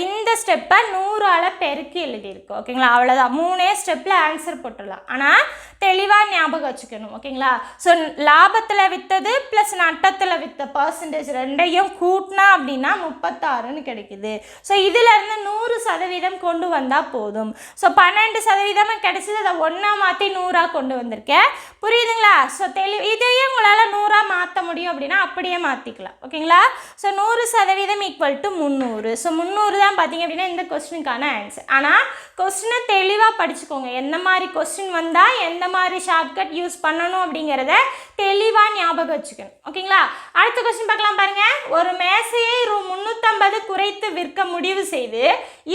இந்த ஸ்டெப்பை 100ஆல் பெருக்கி எழுதியிருக்கோம். ஓகேங்களா. அவ்வளோதான் 3 ஸ்டெப்பில் ஆன்சர் போட்டுடலாம். ஆனால் தெளிவாக ஞாபகம் வச்சுக்கணும். ஓகேங்களா. ஸோ லாபத்தில் விற்றது ப்ளஸ் நட்டத்தில் விற்ற பர்சன்டேஜ் ரெண்டையும் கூட்டினா அப்படின்னா 36ன்னு கிடைக்குது. ஸோ இதிலேருந்து 100% கொண்டு வந்தால் போதும். ஸோ 12% கிடைச்சது அதை ஒன்றா மாற்றி 100ஆக கொண்டு வந்திருக்கேன். புரியுதுங்களா. ஸோ இதையே உங்களால் 100ஆக மாற்ற முடியும் அப்படின்னா அப்படியே மாற்றிக்கலாம். ஓகேங்களா. So 100% equal to 300. ஸோ 300 தான் பார்த்தீங்க அப்படின்னா இந்த கொஸ்டினுக்கான ஆன்சர். ஆனால் கொஸ்டினை தெளிவாக படிச்சுக்கோங்க. எந்த மாதிரி கொஸ்டின் வந்தால் எந்த மாதிரி ஷார்ட்கட் யூஸ் பண்ணணும் அப்படிங்கிறத தெளிவாக ஞாபகம் வச்சுக்கணும். ஓகேங்களா. அடுத்த கொஸ்டின் பார்க்கலாம் பாருங்க. ஒரு மேசையை ரூ. 350 குறைத்து விற்க முடிவு செய்து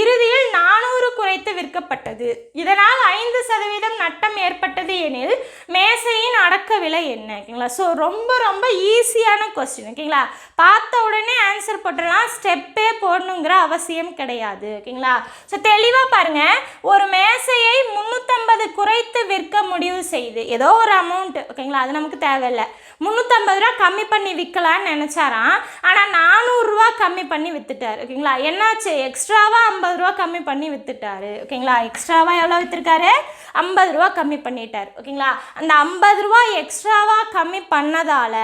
இறுதியில் 400 குறைத்து விற்கப்பட்டது. இதனால் 5% நட்டம் ஏற்பட்டது எனில் மேசையின் அடக்க விலை என்ன. ஓகேங்களா. ஸோ ரொம்ப ரொம்ப ஈஸியான கொஸ்டின். ஓகேங்களா. பார்த்த உடனே ஆன்சர் போட்டுடலாம். ஸ்டெப்பே போடணுங்கிற அவசியம் கிடையாது. ஓகேங்களா. ஸோ தெளிவாக பாருங்கள். ஒரு மேசையை 350 குறைத்து விற்க முடிவு செய்து ஏதோ ஒரு அமௌண்ட் ஓகேங்களா அது நமக்கு தேவையில்லை 350 ரூபா கம்மி பண்ணி விற்கலான்னு நினச்சாராம். ஆனால் 400 ரூபா கம்மி பண்ணி விற்றுட்டார். ஓகேங்களா. என்னாச்சு எக்ஸ்ட்ராவாக 50 ரூபா கம்மி பண்ணி விற்றுட்டாரு. ஓகேங்களா. எக்ஸ்ட்ராவாக எவ்வளோ விற்றுருக்காரு 50 ரூபா கம்மி பண்ணிட்டார். ஓகேங்களா. அந்த 50 ரூபா எக்ஸ்ட்ராவாக கம்மி பண்ணதால்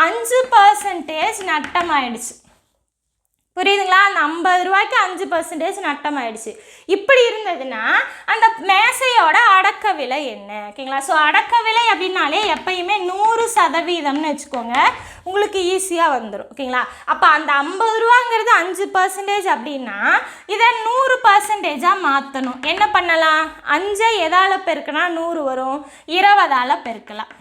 5% நட்டம் ஆயிடுச்சு. புரியுதுங்களா. அந்த 50 ரூபாய்க்கு 5% நட்டம் ஆயிடுச்சு. இப்படி இருந்ததுன்னா அந்த மேசையோட அடக்க விலை என்ன. ஓகேங்களா. ஸோ அடக்க விலை அப்படின்னாலே எப்பயுமே 100%ன்னு வச்சுக்கோங்க உங்களுக்கு ஈஸியாக வந்துடும். ஓகேங்களா. அப்போ அந்த 50 ரூபாங்கிறது 5% அப்படின்னா இதை 100%ஆக மாற்றணும். என்ன பண்ணலாம் 5 எதால் பெருக்குனா 100 வரும் 20ஆல் பெருக்கலாம்.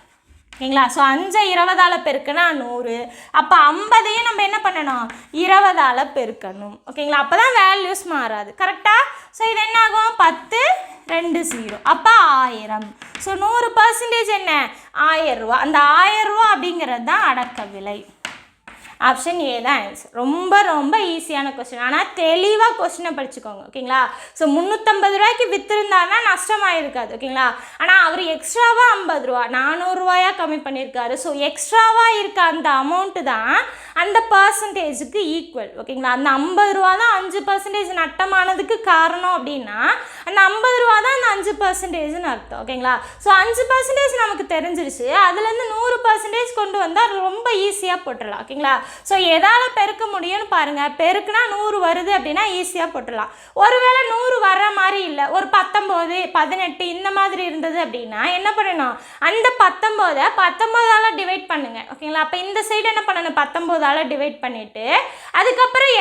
ஓகேங்களா. ஸோ 5 20ஆல் பெருக்குனா 100. அப்போ 50ஐயும் நம்ம என்ன பண்ணணும் 20ஆல் பெருக்கணும். ஓகேங்களா. அப்போ தான் வேல்யூஸ் மாறாது கரெக்டாக. ஸோ இது என்ன ஆகும் 10 2 0 அப்போ 1000. ஸோ 100% என்ன 1000 ரூபா. அந்த 1000 ரூபா அப்படிங்கிறது தான் அடக்க விலை. ஆப்ஷன் ஏ தான் ஆன்சர். ரொம்ப ரொம்ப ஈஸியான கொஸ்டின். ஆனால் தெளிவாக கொஸ்டினை படிச்சுக்கோங்க. ஓகேங்களா? ஸோ 350 ரூபாய்க்கு விற்றுருந்தாருன்னா நஷ்டமாயிருக்காது. ஓகேங்களா? ஆனால் அவர் எக்ஸ்ட்ராவாக 50 ரூபா 400 ரூபாயாக கம்மி பண்ணியிருக்காரு. ஸோ எக்ஸ்ட்ராவாக இருக்க அந்த அமௌண்ட்டு தான் அந்த பர்சன்டேஜுக்கு ஈக்குவல். ஓகேங்களா? அந்த 50 ரூபா தான் 5% நட்டமானதுக்கு காரணம் அப்படின்னா அந்த 50 ரூபா தான் அந்த 5%ன்னு அர்த்தம். ஓகேங்களா? ஸோ 5% நமக்கு தெரிஞ்சிருச்சு. அதுலேருந்து 100% கொண்டு வந்தால் ரொம்ப ஈஸியாக போட்டுடலாம். ஓகேங்களா? ஸோ எதால் பெருக்க முடியும்னு பாருங்கள். பெருக்குனா 100 வருது அப்படின்னா ஈஸியாக போட்டுடலாம். ஒருவேளை 100 வர்ற மாதிரி இல்லை, ஒரு 19 18 இந்த மாதிரி இருந்தது அப்படின்னா என்ன பண்ணணும்? அந்த 19ஆல் டிவைட் பண்ணுங்க. ஓகேங்களா? அப்போ இந்த சைடு என்ன பண்ணணும்? 19ஆல் டிவைட் பண்ணிவிட்டு அதுக்கப்புறம்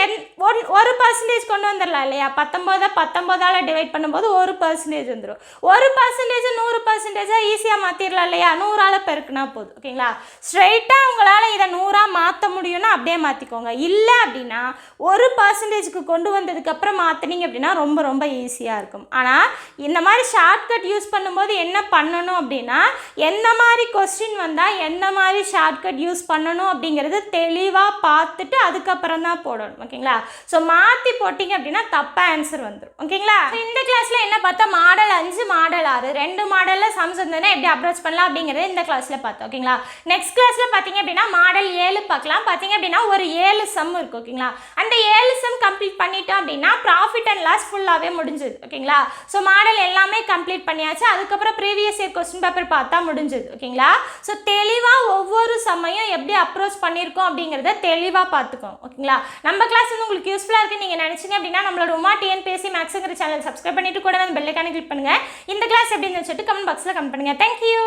1% கொண்டு வந்துடலாம் இல்லையா? 19ஆல் டிவைட் பண்ணும்போது 1% வந்துடும். 1% 100% ஈஸியாக மாற்றிடலாம் இல்லையா? 100ஆல் பெருக்குனா போதும். ஓகேங்களா? ஸ்ட்ரைட்டாக உங்களால் இதை 100ஆக மாற்ற முடியும்னா அப்படியே மாற்றிக்கோங்க. இல்லை அப்படின்னா 1%க்கு கொண்டு வந்ததுக்கப்புறம் மாற்றினீங்க அப்படின்னா ரொம்ப ரொம்ப ஈஸியாக இருக்கும். ஆனால் இந்த மாதிரி ஷார்ட்கட் யூஸ் பண்ணும்போது என்ன பண்ணணும் அப்படின்னா எந்த மாதிரி கொஸ்டின் வந்தால் எந்த மாதிரி ஷார்ட்கட் யூஸ் பண்ணணும் அப்படிங்கிறது தெளிவாக பார்த்துட்டு அதுக்கப்புறம் தான் போடணும். ஓகேங்களா? ஸோ மாற்றி போட்டிங்க அப்படின்னா தப்பாக ஆன்சர் வந்துடும். ஓகேங்களா? இந்த கிளாஸில் என்ன பார்த்தா மாடல் 5 மாடல் 6 2 மாடலில் சம்ஸ் வந்ததுன்னா எப்படி அப்ரோச் பண்ணலாம் அப்படிங்கிறது இந்த கிளாஸில் பார்த்தோம். ஓகேங்களா? நெக்ஸ்ட் கிளாஸில் பார்த்தீங்க அப்படின்னா மாடல் 7 பார்க்கலாம். பார்த்தீங்க அப்படின்னா ஒரு 7 சம் இருக்குது. ஓகேங்களா? அந்த 7 சம் கம்ப்ளீட் பண்ணிட்டோம் அப்படின்னா ப்ராஃபிட் அண்ட் லாஸ் ஃபுல்லாகவே முடிஞ்சுது. ஓகேங்களா? ஸோ மாடல் எல்லாமே கம்ப்ளீட் பண்ணியாச்சு. அதுக்கப்புறம் ப்ரீவியஸ் இயர் கொஸ்டின் பேப்பர் பார்த்தா முடிஞ்சுது. ஓகேங்களா? ஸோ தெளிவாக ஒவ்வொரு சமயம் எப்படி அப்ரோச் பண்ணியிருக்கோம் அப்படிங்கிறத தெளிவாக பார்த்துக்கோங்க. ஓகேங்களா? நம்ம கிளாஸ் வந்து உங்களுக்கு யூஸ்ஃபுல்லாக இருக்குன்னு நீங்கள் நினச்சிங்க அப்படின்னா நம்மளோட உமா டிஎன்பிஎஸ்சி மேக்ஸுங்கிற சேனல் சப்ஸ்கிரைப் பண்ணிட்டு கூட பெல் ஐகானை கிளிக் பண்ணுங்கள். இந்த கிளாஸ் எப்படி இருந்துச்சுட்டு கமெண்ட் பாக்ஸில் கமெண்ட் பண்ணுங்கள். தேங்க்யூ.